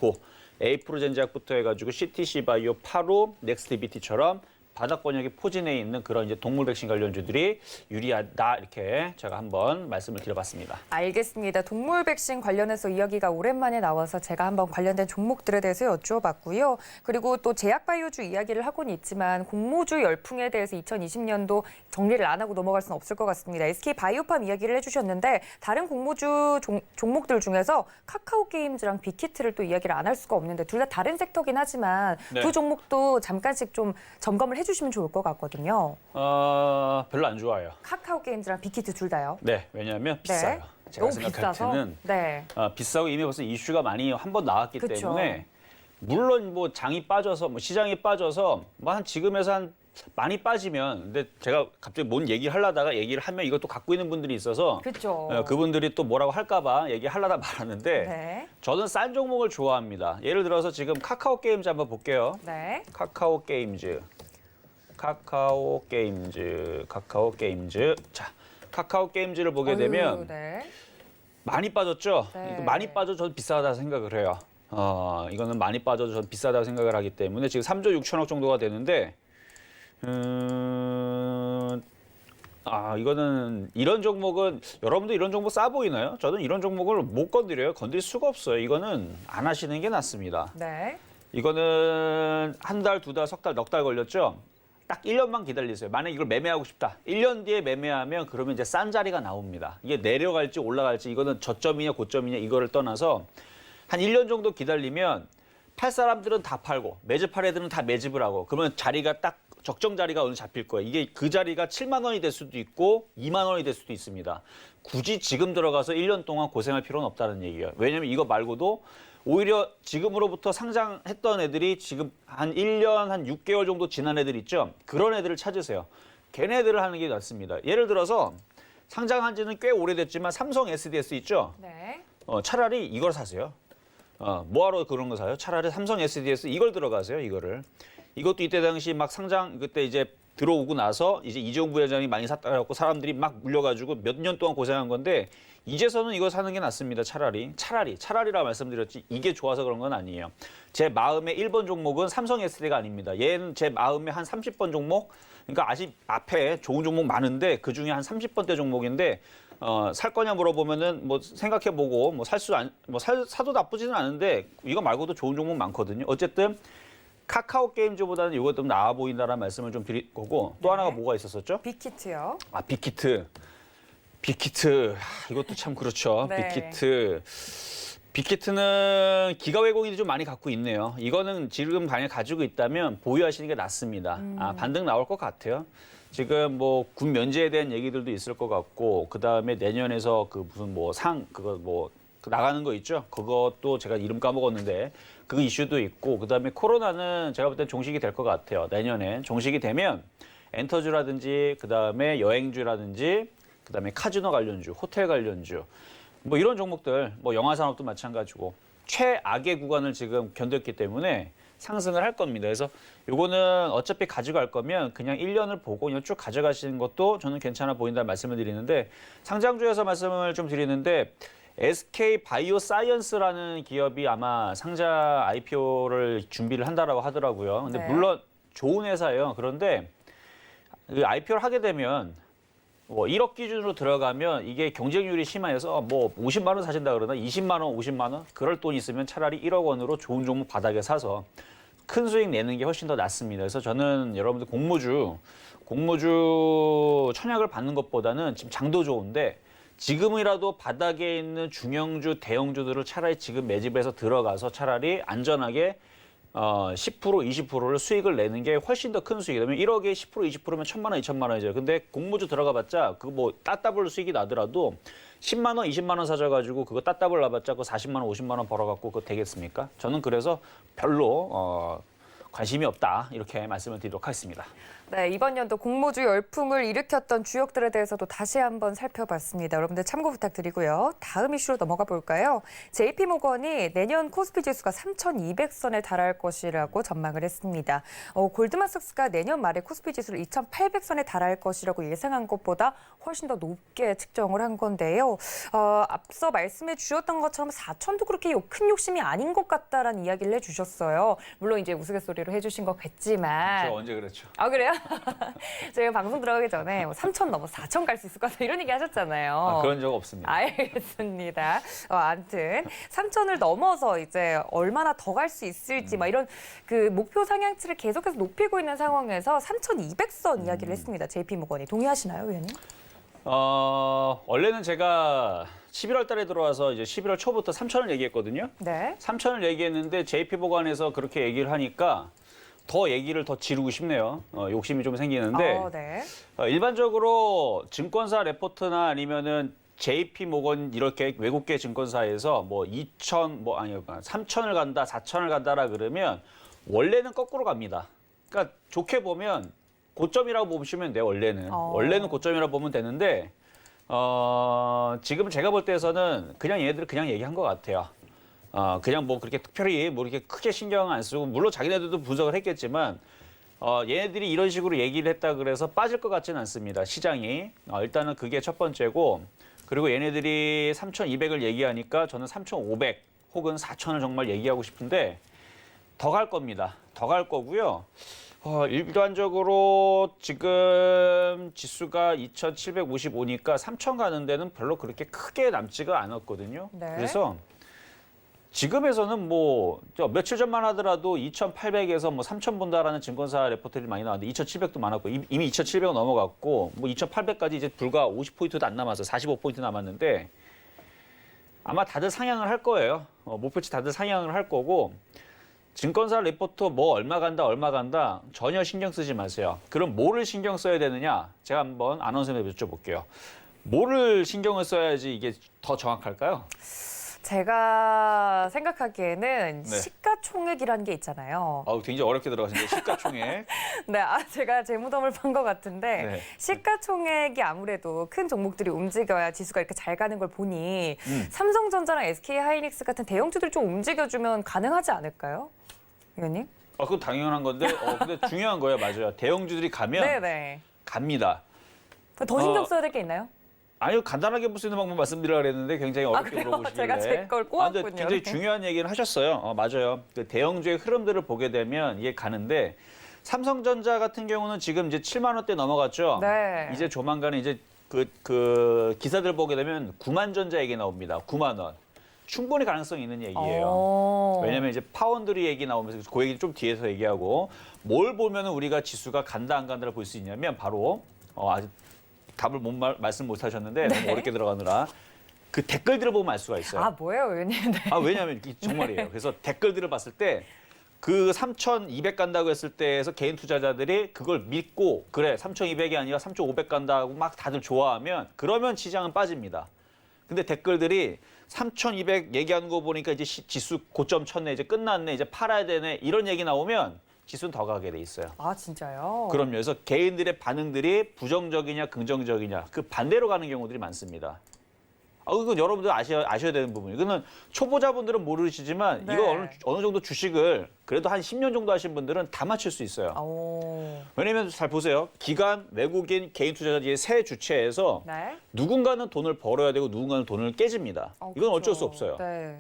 Speaker 3: 에이프로젠제약부터 해가지고 CTC 바이오, 파로, 넥스트비티처럼 바닥 번역이 포진해 있는 그런 이제 동물 백신 관련주들이 유리하다 이렇게 제가 한번 말씀을 드려봤습니다.
Speaker 2: 알겠습니다. 동물 백신 관련해서 이야기가 오랜만에 나와서 제가 한번 관련된 종목들에 대해서 여쭈어봤고요. 그리고 또 제약바이오주 이야기를 하고는 있지만 공모주 열풍에 대해서 2020년도 정리를 안 하고 넘어갈 수는 없을 것 같습니다. SK바이오팜 이야기를 해주셨는데 다른 공모주 종목들 중에서 카카오게임즈랑 빅히트를 또 이야기를 안 할 수가 없는데 둘 다 다른 섹터긴 하지만
Speaker 3: 네.
Speaker 2: 두 종목도 잠깐씩 좀 점검을 해주시면 좋을 것 같거든요.
Speaker 3: 별로 안 좋아요.
Speaker 2: 카카오게임즈랑 빅히트 둘 다요.
Speaker 3: 네, 왜냐하면 비싸요. 제가
Speaker 2: 너무
Speaker 3: 생각할
Speaker 2: 비싸서?
Speaker 3: 때는
Speaker 2: 네.
Speaker 3: 비싸고 이미 벌써 이슈가 많이 한 번 나왔기
Speaker 2: 그쵸.
Speaker 3: 때문에 물론 뭐 장이 빠져서 뭐 시장이 빠져서 뭐 한 지금에서 한 많이 빠지면 근데 제가 갑자기 뭔 얘기를 하려다가 얘기를 하면 이것도 갖고 있는 분들이 있어서
Speaker 2: 그렇죠.
Speaker 3: 그분들이 또 뭐라고 할까봐 얘기하려다 말았는데
Speaker 2: 네.
Speaker 3: 저는 싼 종목을 좋아합니다. 예를 들어서 지금 카카오 게임즈 한번 볼게요.
Speaker 2: 네.
Speaker 3: 카카오 게임즈. 자, 카카오 게임즈를 보게 되면
Speaker 2: 네.
Speaker 3: 많이 빠졌죠?
Speaker 2: 네.
Speaker 3: 이거 많이 빠져도 저는 비싸다 생각을 해요. 이거는 많이 빠져도 저는 비싸다고 생각을 하기 때문에 지금 3조 6천억 정도가 되는데 이거는 이런 종목은 여러분도 이런 종목 싸 보이나요? 저는 이런 종목을 못 건드려요. 건드릴 수가 없어요. 이거는 안 하시는 게 낫습니다.
Speaker 2: 네.
Speaker 3: 이거는 한 달, 두 달, 석 달, 넉 달 걸렸죠? 딱 1년만 기다리세요. 만약 이걸 매매하고 싶다. 1년 뒤에 매매하면 그러면 이제 싼 자리가 나옵니다. 이게 내려갈지 올라갈지 이거는 저점이냐 고점이냐 이거를 떠나서 한 1년 정도 기다리면 팔 사람들은 다 팔고 매집할 애들은 다 매집을 하고 그러면 자리가 딱 적정 자리가 어느 잡힐 거예요. 이게 그 자리가 7만 원이 될 수도 있고 2만 원이 될 수도 있습니다. 굳이 지금 들어가서 1년 동안 고생할 필요는 없다는 얘기예요. 왜냐하면 이거 말고도 오히려 지금으로부터 상장했던 애들이 지금 한 1년, 한 6개월 정도 지난 애들 있죠? 그런 애들을 찾으세요. 걔네들을 하는 게 낫습니다. 예를 들어서 상장한 지는 꽤 오래됐지만 삼성 SDS 있죠?
Speaker 2: 네.
Speaker 3: 차라리 이걸 사세요. 뭐하러 그런 거 사요? 차라리 삼성 SDS 이걸 들어가세요, 이거를. 이것도 이때 당시 막 상장, 그때 이제 들어오고 나서 이제 이재용 부회장이 많이 샀다 그래갖고 사람들이 막 물려가지고 몇 년 동안 고생한 건데 이제서는 이거 사는 게 낫습니다. 차라리라고 말씀드렸지 이게 좋아서 그런 건 아니에요. 제 마음의 1번 종목은 삼성 SD가 아닙니다. 얘는 제 마음의 한 30번 종목, 그러니까 아직 앞에 좋은 종목 많은데 그 중에 한 30번대 종목인데 살 거냐 물어보면은 뭐 생각해보고 뭐 사도 나쁘지는 않은데 이거 말고도 좋은 종목 많거든요. 어쨌든 카카오 게임즈보다는 이거 좀 나아 보인다라는 말씀을 좀 드릴 거고 또 하나가 뭐가 있었었죠?
Speaker 2: 빅히트요.
Speaker 3: 빅히트. 이것도 참 그렇죠.
Speaker 2: 네.
Speaker 3: 빅히트는 기가 외국인이 좀 많이 갖고 있네요. 이거는 지금 만약 가지고 있다면 보유하시는 게 낫습니다. 반등 나올 것 같아요. 지금 뭐 군 면제에 대한 얘기들도 있을 것 같고 그다음에 내년에서 그 무슨 뭐 나가는 거 있죠. 그것도 제가 이름 까먹었는데 그 이슈도 있고 그다음에 코로나는 제가 볼 때 종식이 될 것 같아요. 내년에 종식이 되면 엔터주라든지 그다음에 여행주라든지 그다음에 카지노 관련주, 호텔 관련주 뭐 이런 종목들 뭐 영화 산업도 마찬가지고 최악의 구간을 지금 견뎠기 때문에 상승을 할 겁니다. 그래서 요거는 어차피 가져갈 거면 그냥 1년을 보고 그냥 쭉 가져가시는 것도 저는 괜찮아 보인다는 말씀을 드리는데 상장주에서 말씀을 좀 드리는데 SK 바이오사이언스라는 기업이 아마 상자 IPO를 준비를 한다라고 하더라고요. 근데
Speaker 2: 네.
Speaker 3: 물론 좋은 회사예요. 그런데 그 IPO를 하게 되면 뭐 1억 기준으로 들어가면 이게 경쟁률이 심해서 뭐 50만 원 사신다 그러나 20만 원, 50만 원 그럴 돈 있으면 차라리 1억 원으로 좋은 종목 바닥에 사서 큰 수익 내는 게 훨씬 더 낫습니다. 그래서 저는 여러분들 공모주 청약을 받는 것보다는 지금 장도 좋은데 지금이라도 바닥에 있는 중형주, 대형주들을 차라리 지금 매집해서 들어가서 차라리 안전하게 10%, 20%를 수익을 내는 게 훨씬 더 큰 수익이다. 1억에 10%, 20%면 1,000만 원, 2천만 원이죠. 근데 공모주 들어가봤자 그거 뭐 따따블 수익이 나더라도 10만 원, 20만 원 사줘가지고 그거 따따블 나봤자 그거 40만 원, 50만 원 벌어갖고 그거 되겠습니까? 저는 그래서 별로 관심이 없다 이렇게 말씀을 드리도록 하겠습니다.
Speaker 2: 네, 이번 연도 공모주 열풍을 일으켰던 주역들에 대해서도 다시 한번 살펴봤습니다. 여러분들 참고 부탁드리고요. 다음 이슈로 넘어가 볼까요? JP모건이 내년 코스피 지수가 3,200선에 달할 것이라고 전망을 했습니다. 골드만삭스가 내년 말에 코스피 지수를 2,800선에 달할 것이라고 예상한 것보다 훨씬 더 높게 측정을 한 건데요. 앞서 말씀해 주셨던 것처럼 4천도 그렇게 큰 욕심이 아닌 것 같다라는 이야기를 해주셨어요. 물론 이제 우스갯소리로 해주신 거겠지만.
Speaker 3: 제가 언제 그랬죠?
Speaker 2: 아, 그래요? 저희가 방송 들어가기 전에 3천 넘어 4천 갈 수 있을 것 같아 이런 얘기 하셨잖아요.
Speaker 3: 아, 그런 적 없습니다.
Speaker 2: 알겠습니다. 아무튼 3천을 넘어서 이제 얼마나 더 갈 수 있을지 막 이런 그 목표 상향치를 계속해서 높이고 있는 상황에서 3,200선 이야기를 했습니다. JP모건이 동의하시나요, 의원님?
Speaker 3: 원래는 제가 11월 달에 들어와서 이제 11월 초부터 3천을 얘기했거든요.
Speaker 2: 네.
Speaker 3: 3천을 얘기했는데 JP모건에서 그렇게 얘기를 하니까 더 얘기를 더 지르고 싶네요. 욕심이 좀 생기는데
Speaker 2: 네.
Speaker 3: 일반적으로 증권사 레포트나 아니면은 JP모건 이렇게 외국계 증권사에서 뭐 3천을 간다, 4천을 간다라 그러면 원래는 거꾸로 갑니다. 그러니까 좋게 보면 고점이라고 보시면 돼요. 원래는 고점이라고 보면 되는데 지금 제가 볼 때에서는 그냥 얘네들 그냥 얘기한 것 같아요. 그냥 뭐 그렇게 특별히 뭐 이렇게 크게 신경 안 쓰고 물론 자기네들도 분석을 했겠지만 얘네들이 이런 식으로 얘기를 했다 그래서 빠질 것 같지는 않습니다. 시장이 일단은 그게 첫 번째고 그리고 얘네들이 3,200을 얘기하니까 저는 3,500 혹은 4,000을 정말 얘기하고 싶은데 더 갈 겁니다. 더 갈 거고요. 일반적으로 지금 지수가 2,755니까 3,000 가는 데는 별로 그렇게 크게 남지가 않았거든요.
Speaker 2: 네.
Speaker 3: 그래서 지금에서는 뭐 며칠 전만 하더라도 2,800에서 뭐 3,000 본다라는 증권사 레포트들이 많이 나왔는데 2,700도 많았고 이미 2,700은 넘어갔고 뭐 2,800까지 이제 불과 50포인트도 안 남았어요. 45포인트 남았는데 아마 다들 상향을 할 거예요. 목표치 다들 상향을 할 거고 증권사 레포트 뭐 얼마 간다 전혀 신경 쓰지 마세요. 그럼 뭐를 신경 써야 되느냐? 제가 한번 아나운서님께 여쭤볼게요. 뭐를 신경을 써야지 이게 더 정확할까요?
Speaker 2: 제가 생각하기에는
Speaker 3: 네.
Speaker 2: 시가총액이라는 게 있잖아요.
Speaker 3: 굉장히 어렵게 들어가시는데 시가총액.
Speaker 2: 네, 제가 제 무덤을 판 것 같은데
Speaker 3: 네.
Speaker 2: 시가총액이 아무래도 큰 종목들이 움직여야 지수가 이렇게 잘 가는 걸 보니 삼성전자랑 SK하이닉스 같은 대형주들 좀 움직여주면 가능하지 않을까요, 의원님?
Speaker 3: 그건 당연한 건데 근데 중요한 거예요. 맞아요. 대형주들이 가면
Speaker 2: 네네.
Speaker 3: 갑니다.
Speaker 2: 더 신경 써야 될 게 있나요?
Speaker 3: 아니요, 간단하게 볼 수 있는 방법 말씀드리려고 그랬는데 굉장히 어렵게
Speaker 2: 그래요?
Speaker 3: 물어보시길래.
Speaker 2: 제가 제 걸 꼬았군요.
Speaker 3: 근데 굉장히 중요한 얘기를 하셨어요. 맞아요. 그 대형주의 흐름들을 보게 되면 이게 가는데 삼성전자 같은 경우는 지금 이제 7만 원대 넘어갔죠.
Speaker 2: 네.
Speaker 3: 이제 조만간에 이제 그 기사들 보게 되면 9만 전자 얘기 나옵니다. 9만 원. 충분히 가능성이 있는 얘기예요. 왜냐하면 이제 파운드리 얘기 나오면서 그 얘기 좀 뒤에서 얘기하고 뭘 보면 우리가 지수가 간다 안 간다를 볼 수 있냐면 바로 아직 답을 말씀 못 하셨는데 너무 어렵게 들어가느라 그 댓글들을 보면 알 수가 있어요.
Speaker 2: 뭐예요, 의원님? 네.
Speaker 3: 왜냐하면 이게 정말이에요. 그래서 댓글들을 봤을 때 그 3,200 간다고 했을 때에서 개인 투자자들이 그걸 믿고 그래 3,200이 아니라 3,500 간다고 막 다들 좋아하면 그러면 시장은 빠집니다. 근데 댓글들이 3,200 얘기하는 거 보니까 이제 지수 고점 쳤네, 이제 끝났네, 이제 팔아야 되네 이런 얘기 나오면 지수는 더 가게 돼 있어요.
Speaker 2: 진짜요?
Speaker 3: 그럼요. 그래서 개인들의 반응들이 부정적이냐 긍정적이냐 그 반대로 가는 경우들이 많습니다. 이건 여러분들 아셔야 되는 부분이에요. 이거는 초보자분들은 모르시지만
Speaker 2: 네.
Speaker 3: 이거 어느 정도 주식을 그래도 한 10년 정도 하신 분들은 다 맞출 수 있어요. 왜냐면 잘 보세요. 기관, 외국인, 개인 투자자의 세 주체에서
Speaker 2: 네.
Speaker 3: 누군가는 돈을 벌어야 되고 누군가는 돈을 깨집니다. 이건 어쩔 수 없어요.
Speaker 2: 네.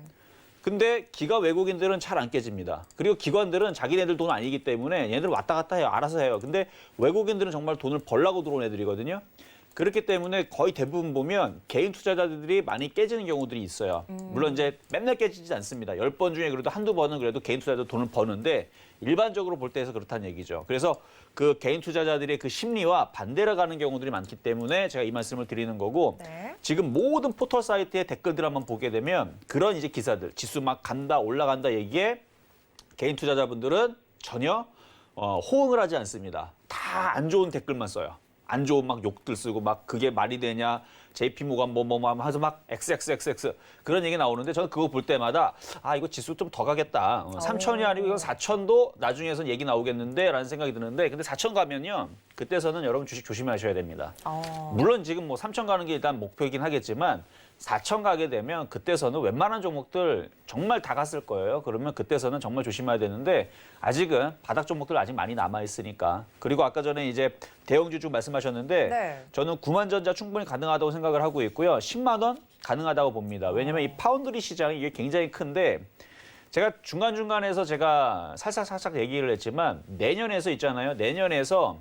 Speaker 3: 근데 기관 외국인들은 잘 안 깨집니다. 그리고 기관들은 자기네들 돈 아니기 때문에 얘네들 왔다 갔다 해요. 알아서 해요. 근데 외국인들은 정말 돈을 벌라고 들어온 애들이거든요. 그렇기 때문에 거의 대부분 보면 개인 투자자들이 많이 깨지는 경우들이 있어요. 물론 이제 맨날 깨지지 않습니다. 10번 중에 그래도 한두 번은 그래도 개인 투자자들 돈을 버는데 일반적으로 볼 때에서 그렇다는 얘기죠. 그래서 그 개인 투자자들의 그 심리와 반대로 가는 경우들이 많기 때문에 제가 이 말씀을 드리는 거고
Speaker 2: 네.
Speaker 3: 지금 모든 포털 사이트의 댓글들 한번 보게 되면 그런 이제 기사들 지수 막 간다 올라간다 얘기에 개인 투자자분들은 전혀 호응을 하지 않습니다. 다 안 좋은 댓글만 써요. 안 좋은 막 욕들 쓰고 막 그게 말이 되냐. JP 모건 뭐 해서 막 XXXX 그런 얘기 나오는데 저는 그거 볼 때마다 아 이거 지수 좀 더 가겠다. 3천이 아니고 이거 4천도 나중에선 얘기 나오겠는데 라는 생각이 드는데 근데 4천 가면요. 그때서는 여러분 주식 조심하셔야 됩니다. 물론 지금 뭐 3천 가는 게 일단 목표이긴 하겠지만 4천 가게 되면 그때서는 웬만한 종목들 정말 다 갔을 거예요. 그러면 그때서는 정말 조심해야 되는데 아직은 바닥 종목들 아직 많이 남아 있으니까. 그리고 아까 전에 이제 대형주 쭉 말씀하셨는데
Speaker 2: 네.
Speaker 3: 저는 9만 전자 충분히 가능하다고 생각을 하고 있고요. 10만 원 가능하다고 봅니다. 왜냐면 이 파운드리 시장이 이게 굉장히 큰데 제가 중간중간에서 제가 살짝 얘기를 했지만 내년에서 있잖아요. 내년에서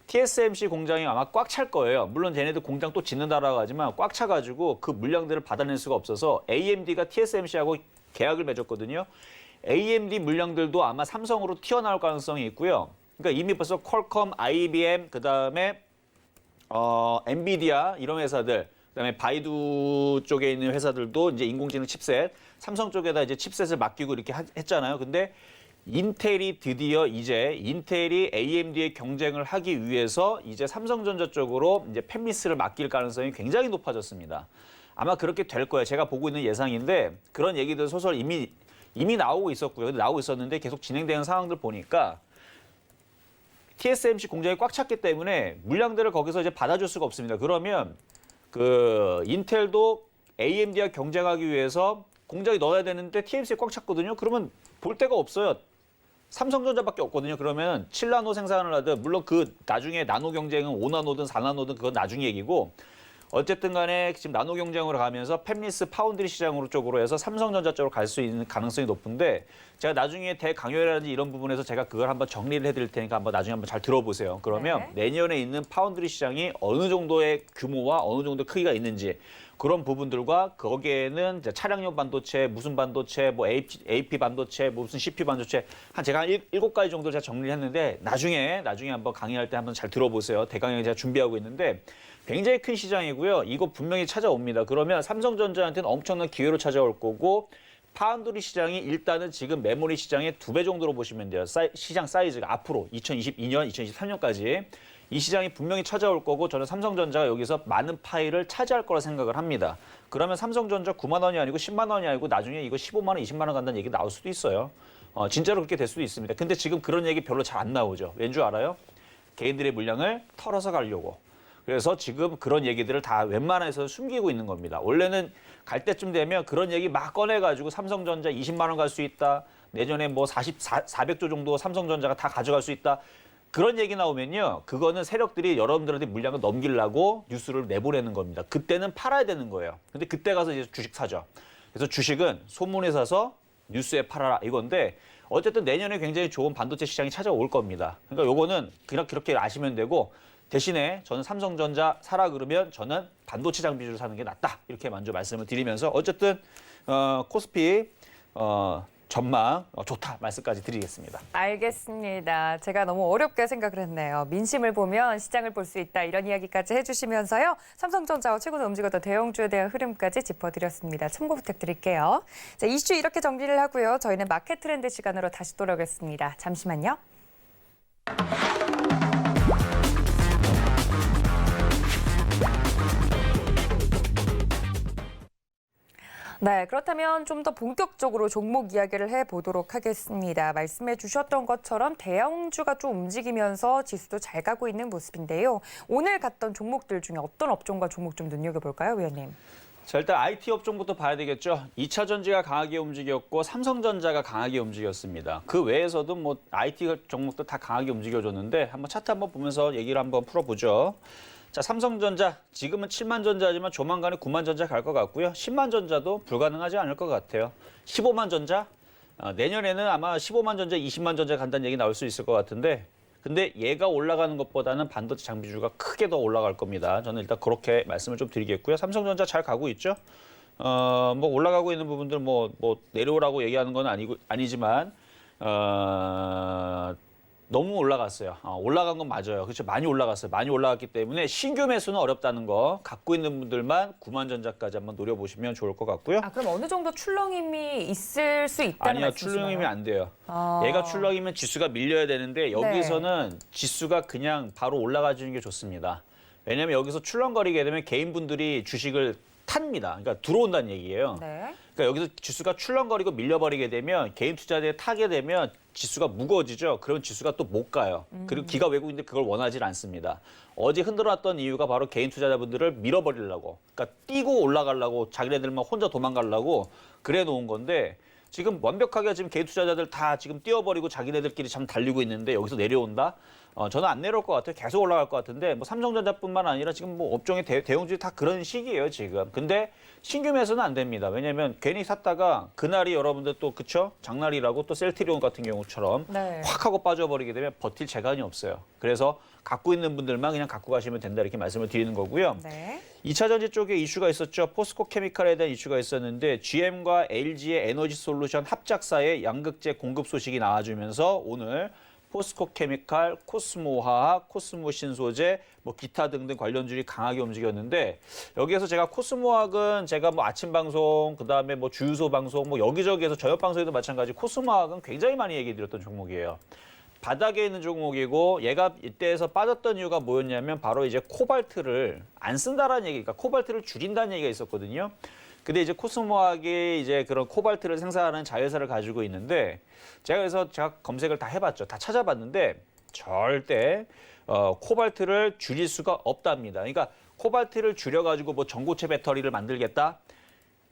Speaker 3: TSMC 공장이 아마 꽉 찰 거예요. 물론 쟤네들 공장 또 짓는다라고 하지만 꽉 차가지고 그 물량들을 받아낼 수가 없어서 AMD가 TSMC하고 계약을 맺었거든요. AMD 물량들도 아마 삼성으로 튀어나올 가능성이 있고요. 그러니까 이미 벌써 퀄컴, IBM, 그다음에 엔비디아 이런 회사들, 그다음에 바이두 쪽에 있는 회사들도 이제 인공지능 칩셋, 삼성 쪽에다 이제 칩셋을 맡기고 이렇게 했잖아요. 근데 인텔이 드디어 이제 인텔이 AMD의 경쟁을 하기 위해서 이제 삼성전자 쪽으로 이제 팹리스를 맡길 가능성이 굉장히 높아졌습니다. 아마 그렇게 될 거예요. 제가 보고 있는 예상인데 그런 얘기들 소설 이미 나오고 있었고요. 근데 나오고 있었는데 계속 진행되는 상황들 보니까 TSMC 공장이 꽉 찼기 때문에 물량들을 거기서 이제 받아줄 수가 없습니다. 그러면 그 인텔도 AMD와 경쟁하기 위해서 공장에 넣어야 되는데 TSMC에 꽉 찼거든요. 그러면 볼 데가 없어요. 삼성전자밖에 없거든요. 그러면 7나노 생산을 하든 물론 그 나중에 나노 경쟁은 5나노든 4나노든 그건 나중 얘기고 어쨌든 간에 지금 나노 경쟁으로 가면서 팹리스 파운드리 시장으로 쪽으로 해서 삼성전자 쪽으로 갈 수 있는 가능성이 높은데 제가 나중에 대강요라든지 이런 부분에서 제가 그걸 한번 정리를 해드릴 테니까 한번 나중에 한번 잘 들어보세요. 그러면 내년에 있는 파운드리 시장이 어느 정도의 규모와 어느 정도 크기가 있는지 그런 부분들과 거기에는 이제 차량용 반도체, 무슨 반도체, 뭐 AP 반도체, 뭐 무슨 CPU 반도체 제가 한 7가지 정도 제가 정리를 했는데 나중에 한번 강의할 때 한번 잘 들어보세요. 대강의 제가 준비하고 있는데 굉장히 큰 시장이고요. 이거 분명히 찾아옵니다. 그러면 삼성전자한테는 엄청난 기회로 찾아올 거고 파운드리 시장이 일단은 지금 메모리 시장의 2배 정도로 보시면 돼요. 시장 사이즈가 앞으로 2022년, 2023년까지 이 시장이 분명히 찾아올 거고 저는 삼성전자가 여기서 많은 파일을 차지할 거라 생각을 합니다. 그러면 삼성전자 9만 원이 아니고 10만 원이 아니고 나중에 이거 15만 원, 20만 원 간다는 얘기 나올 수도 있어요. 진짜로 그렇게 될 수도 있습니다. 근데 지금 그런 얘기 별로 잘 안 나오죠. 왠 줄 알아요? 개인들의 물량을 털어서 가려고. 그래서 지금 그런 얘기들을 다 웬만해서 숨기고 있는 겁니다. 원래는 갈 때쯤 되면 그런 얘기 막 꺼내가지고 삼성전자 20만 원 갈 수 있다. 내년에 뭐 400조 정도 삼성전자가 다 가져갈 수 있다. 그런 얘기 나오면요. 그거는 세력들이 여러분들한테 물량을 넘기려고 뉴스를 내보내는 겁니다. 그때는 팔아야 되는 거예요. 근데 그때 가서 이제 주식 사죠. 그래서 주식은 소문에 사서 뉴스에 팔아라 이건데 어쨌든 내년에 굉장히 좋은 반도체 시장이 찾아올 겁니다. 그러니까 요거는 그냥 그렇게 아시면 되고 대신에 저는 삼성전자 사라 그러면 저는 반도체 장비주를 사는 게 낫다. 이렇게 먼저 말씀을 드리면서 어쨌든 코스피 전망 좋다 말씀까지 드리겠습니다.
Speaker 2: 알겠습니다. 제가 너무 어렵게 생각을 했네요. 민심을 보면 시장을 볼 수 있다 이런 이야기까지 해주시면서요. 삼성전자와 최근에 움직였던 대형주에 대한 흐름까지 짚어드렸습니다. 참고 부탁드릴게요. 자, 이슈 이렇게 정리를 하고요. 저희는 마켓 트렌드 시간으로 다시 돌아오겠습니다. 잠시만요. 네, 그렇다면 좀 더 본격적으로 종목 이야기를 해보도록 하겠습니다. 말씀해 주셨던 것처럼 대형주가 좀 움직이면서 지수도 잘 가고 있는 모습인데요. 오늘 갔던 종목들 중에 어떤 업종과 종목 좀 눈여겨볼까요, 위원님?
Speaker 3: 자, 일단 IT 업종부터 봐야 되겠죠. 2차 전지가 강하게 움직였고 삼성전자가 강하게 움직였습니다. 그 외에서도 뭐 IT 종목도 다 강하게 움직여줬는데 한번 차트 한번 보면서 얘기를 한번 풀어보죠. 자, 삼성전자 지금은 7만 전자지만 조만간에 9만 전자 갈 것 같고요. 10만 전자도 불가능하지 않을 것 같아요. 15만 전자 내년에는 아마 15만 전자, 20만 전자 간다는 얘기 나올 수 있을 것 같은데 근데 얘가 올라가는 것보다는 반도체 장비주가 크게 더 올라갈 겁니다. 저는 일단 그렇게 말씀을 좀 드리겠고요. 삼성전자 잘 가고 있죠. 뭐 올라가고 있는 부분들 뭐 내려오라고 얘기하는 건 아니지만 너무 올라갔어요. 올라간 건 맞아요. 그렇죠. 많이 올라갔어요. 많이 올라갔기 때문에 신규 매수는 어렵다는 거 갖고 있는 분들만 9만 전자까지 한번 노려보시면 좋을 것 같고요.
Speaker 2: 아, 그럼 어느 정도 출렁임이 있을 수 있다는
Speaker 3: 아니요.
Speaker 2: 말씀이신가요?
Speaker 3: 출렁임이 안 돼요.
Speaker 2: 아.
Speaker 3: 얘가 출렁이면 지수가 밀려야 되는데 여기서는 지수가 그냥 바로 올라가주는 게 좋습니다. 왜냐하면 여기서 출렁거리게 되면 개인분들이 주식을 탑니다. 그러니까 들어온다는 얘기예요.
Speaker 2: 네.
Speaker 3: 그러니까 여기서 지수가 출렁거리고 밀려버리게 되면 개인 투자자에 타게 되면 지수가 무거워지죠. 그런 지수가 또 못 가요. 그리고 기가 외국인데 그걸 원하지 않습니다. 어제 흔들어놨던 이유가 바로 개인 투자자분들을 밀어버리려고, 그러니까 뛰고 올라가려고 자기네들만 혼자 도망가려고 그래 놓은 건데 지금 완벽하게 지금 개인 투자자들 다 지금 뛰어버리고 자기네들끼리 참 달리고 있는데 여기서 내려온다? 저는 안 내려올 것 같아요. 계속 올라갈 것 같은데 뭐 삼성전자뿐만 아니라 지금 뭐 업종의 대형주들이 다 그런 시기예요 지금. 근데 신규 매수는 안 됩니다. 왜냐하면 괜히 샀다가 그날이 여러분들 또 그쵸? 장날이라고 또 셀트리온 같은 경우처럼
Speaker 2: 네.
Speaker 3: 확 하고 빠져버리게 되면 버틸 재간이 없어요. 그래서 갖고 있는 분들만 그냥 갖고 가시면 된다 이렇게 말씀을 드리는 거고요.
Speaker 2: 네.
Speaker 3: 2차 전지 쪽에 이슈가 있었죠. 포스코 케미칼에 대한 이슈가 있었는데 GM과 LG의 에너지 솔루션 합작사의 양극재 공급 소식이 나와주면서 오늘 포스코 케미칼, 코스모화학, 코스모 신소재, 뭐 기타 등등 관련주들이 강하게 움직였는데 여기에서 제가 코스모화학은 제가 뭐 아침 방송, 그다음에 뭐 주유소 방송, 뭐 여기저기에서 저녁 방송에도 마찬가지 코스모화학은 굉장히 많이 얘기 드렸던 종목이에요. 바닥에 있는 종목이고 얘가 이때에서 빠졌던 이유가 뭐였냐면 바로 이제 코발트를 안 쓴다라는 얘기, 그러니까 코발트를 줄인다는 얘기가 있었거든요. 근데 이제 코스모학이 이제 그런 코발트를 생산하는 자회사를 가지고 있는데 제가 검색을 다 해봤죠. 다 찾아봤는데 절대 코발트를 줄일 수가 없답니다. 그러니까 코발트를 줄여가지고 뭐 전고체 배터리를 만들겠다?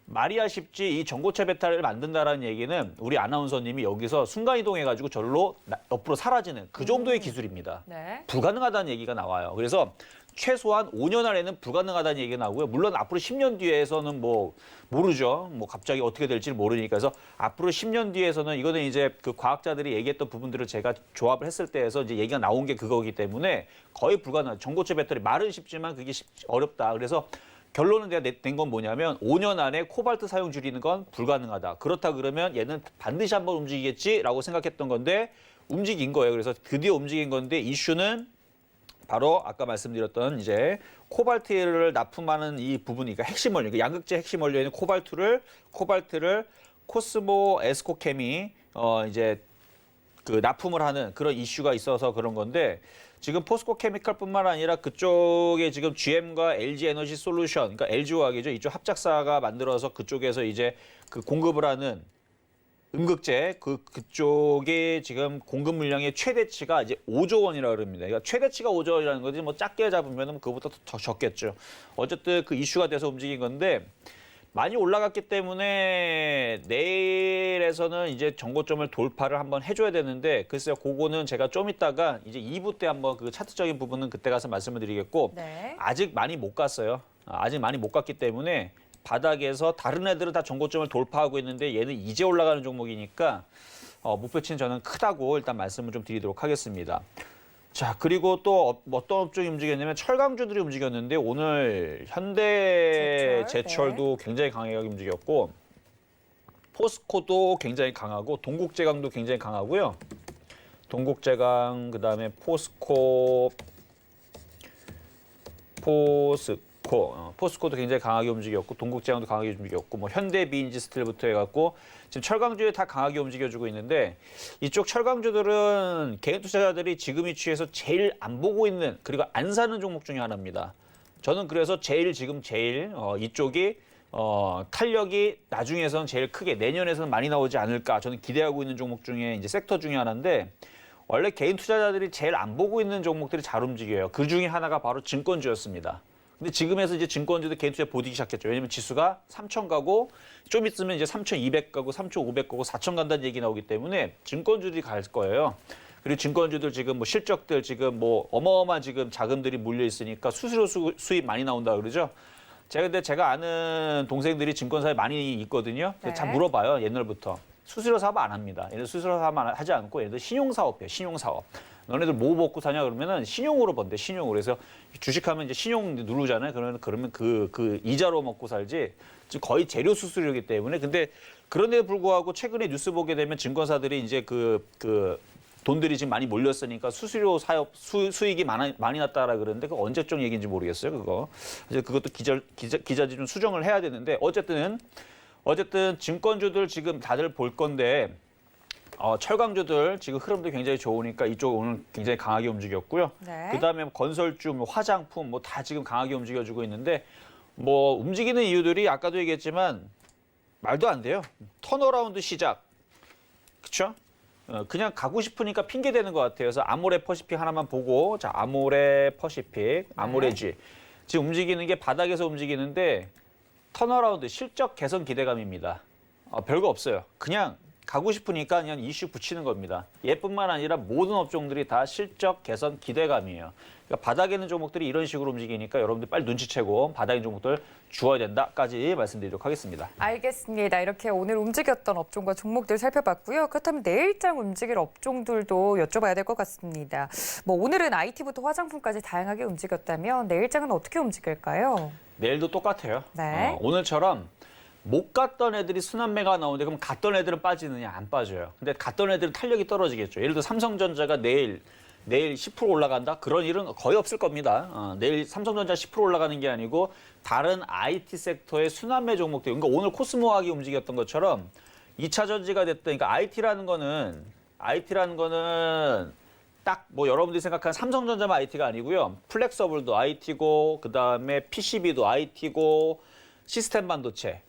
Speaker 3: 말이야 쉽지 이 전고체 배터리를 만든다라는 얘기는 우리 아나운서님이 여기서 순간이동해가지고 절로 옆으로 사라지는 그 정도의 기술입니다.
Speaker 2: 네.
Speaker 3: 불가능하다는 얘기가 나와요. 그래서 최소한 5년 안에는 불가능하다는 얘기가 나오고요. 물론 앞으로 10년 뒤에서는 뭐 모르죠. 뭐 갑자기 어떻게 될지를 모르니까. 그래서 앞으로 10년 뒤에서는 이거는 이제 그 과학자들이 얘기했던 부분들을 제가 조합을 했을 때에서 이제 얘기가 나온 게 그거기 때문에 거의 불가능하죠. 전고체 배터리 말은 쉽지만 그게 어렵다. 그래서 결론은 내가 낸 건 뭐냐면 5년 안에 코발트 사용 줄이는 건 불가능하다. 그렇다 그러면 얘는 반드시 한번 움직이겠지라고 생각했던 건데 움직인 거예요. 그래서 드디어 움직인 건데 이슈는 바로 아까 말씀드렸던 이제 코발트를 납품하는 이 부분이 그러니까 핵심 원료, 그러니까 양극재 핵심 원료인 코발트를 코스모 에스코캠이 이제 그 납품을 하는 그런 이슈가 있어서 그런 건데 지금 포스코 케미칼뿐만 아니라 그쪽에 지금 GM과 LG 에너지 솔루션, 그러니까 LG화학이죠. 이쪽 합작사가 만들어서 그쪽에서 이제 그 공급을 하는 음극재 그쪽에 지금 공급 물량의 최대치가 이제 5조 원이라고 그럽니다. 그러니까 최대치가 5조 원이라는 거지 뭐 작게 잡으면 그거보다 더 적겠죠. 어쨌든 그 이슈가 돼서 움직인 건데 많이 올라갔기 때문에 내일에서는 이제 정고점을 돌파를 한번 해줘야 되는데 글쎄요, 그거는 제가 좀 이따가 이제 2부 때 한번 그 차트적인 부분은 그때 가서 말씀을 드리겠고
Speaker 2: 네.
Speaker 3: 아직 많이 못 갔어요. 아직 많이 못 갔기 때문에 바닥에서 다른 애들은 다 정고점을 돌파하고 있는데 얘는 이제 올라가는 종목이니까 목표치는 저는 크다고 일단 말씀을 좀 드리도록 하겠습니다. 자, 그리고 또 어떤 업종이 움직였냐면 철강주들이 움직였는데 오늘 현대제철도 굉장히 강하게 움직였고 포스코도 굉장히 강하고 동국제강도 굉장히 강하고요. 동국제강 그다음에 포스코도 굉장히 강하게 움직였고 동국제강도 강하게 움직였고 뭐 현대비인지 스틸부터 해갖고 지금 철강주에 다 강하게 움직여주고 있는데 이쪽 철강주들은 개인 투자자들이 지금 위치에서 제일 안 보고 있는 그리고 안 사는 종목 중에 하나입니다. 저는 그래서 제일 이쪽이 탄력이 나중에서는 제일 크게 내년에서는 많이 나오지 않을까 저는 기대하고 있는 종목 중에 이제 섹터 중에 하나인데 원래 개인 투자자들이 제일 안 보고 있는 종목들이 잘 움직여요. 그 중에 하나가 바로 증권주였습니다. 근데 지금에서 이제 증권주도 개인 투자 보이기 시작했죠. 왜냐면 지수가 3,000 가고 좀 있으면 이제 3,200 가고 3,500 가고 4,000 간다는 얘기 나오기 때문에 증권주들이 갈 거예요. 그리고 증권주들 지금 뭐 실적들 지금 뭐 어마어마한 지금 자금들이 몰려 있으니까 수수료 수입 많이 나온다 그러죠. 근데 제가 아는 동생들이 증권사에 많이 있거든요.
Speaker 2: 네.
Speaker 3: 잘 물어봐요. 옛날부터. 수수료 사업 안 합니다. 얘들 수수료 사업 하지 않고 얘들 신용사업이에요. 신용사업. 너네들 뭐 먹고 사냐 그러면은 신용으로 번대. 신용으로. 그래서 주식하면 이제 신용 누르잖아요. 그러면 그 이자로 먹고 살지. 지금 거의 재료 수수료이기 때문에. 근데 그런데도 불구하고 최근에 뉴스 보게 되면 증권사들이 이제 돈들이 지금 많이 몰렸으니까 수수료 사업 수익이 많이 났다라 그러는데 그 언제적 얘기인지 모르겠어요. 그거. 이제 그것도 기자들이 좀 수정을 해야 되는데 어쨌든 증권주들 지금 다들 볼 건데 철강주들 지금 흐름도 굉장히 좋으니까 이쪽 오늘 굉장히 강하게 움직였고요.
Speaker 2: 네.
Speaker 3: 그다음에 건설주, 뭐 화장품 뭐 다 지금 강하게 움직여주고 있는데 뭐 움직이는 이유들이 아까도 얘기했지만 말도 안 돼요. 턴어라운드 시작. 그렇죠? 그냥 가고 싶으니까 핑계 대는 것 같아요. 그래서 아모레 퍼시픽 하나만 보고 자 아모레 퍼시픽, 아모레지 지금 움직이는 게 바닥에서 움직이는데 턴어라운드 실적 개선 기대감입니다. 별거 없어요. 그냥 가고 싶으니까 그냥 이슈 붙이는 겁니다. 얘뿐만 아니라 모든 업종들이 다 실적 개선 기대감이에요. 그러니까 바닥에 있는 종목들이 이런 식으로 움직이니까 여러분들 빨리 눈치채고 바닥에 있는 종목들 주어야 된다까지 말씀드리도록 하겠습니다.
Speaker 2: 알겠습니다. 이렇게 오늘 움직였던 업종과 종목들 살펴봤고요. 그렇다면 내일장 움직일 업종들도 여쭤봐야 될 것 같습니다. 뭐 오늘은 IT부터 화장품까지 다양하게 움직였다면 내일장은 어떻게 움직일까요?
Speaker 3: 내일도 똑같아요.
Speaker 2: 네.
Speaker 3: 오늘처럼 못 갔던 애들이 순환매가 나오는데 그럼 갔던 애들은 빠지느냐? 안 빠져요. 근데 갔던 애들은 탄력이 떨어지겠죠. 예를 들어 삼성전자가 내일 10% 올라간다? 그런 일은 거의 없을 겁니다. 내일 삼성전자 10% 올라가는 게 아니고 다른 IT 섹터의 순환매 종목들. 그러니까 오늘 코스모학이 움직였던 것처럼 2차 전지가 됐든 그러니까 IT라는 거는 딱 뭐 여러분들이 생각하는 삼성전자만 IT가 아니고요. 플렉서블도 IT고 그다음에 PCB도 IT고 시스템 반도체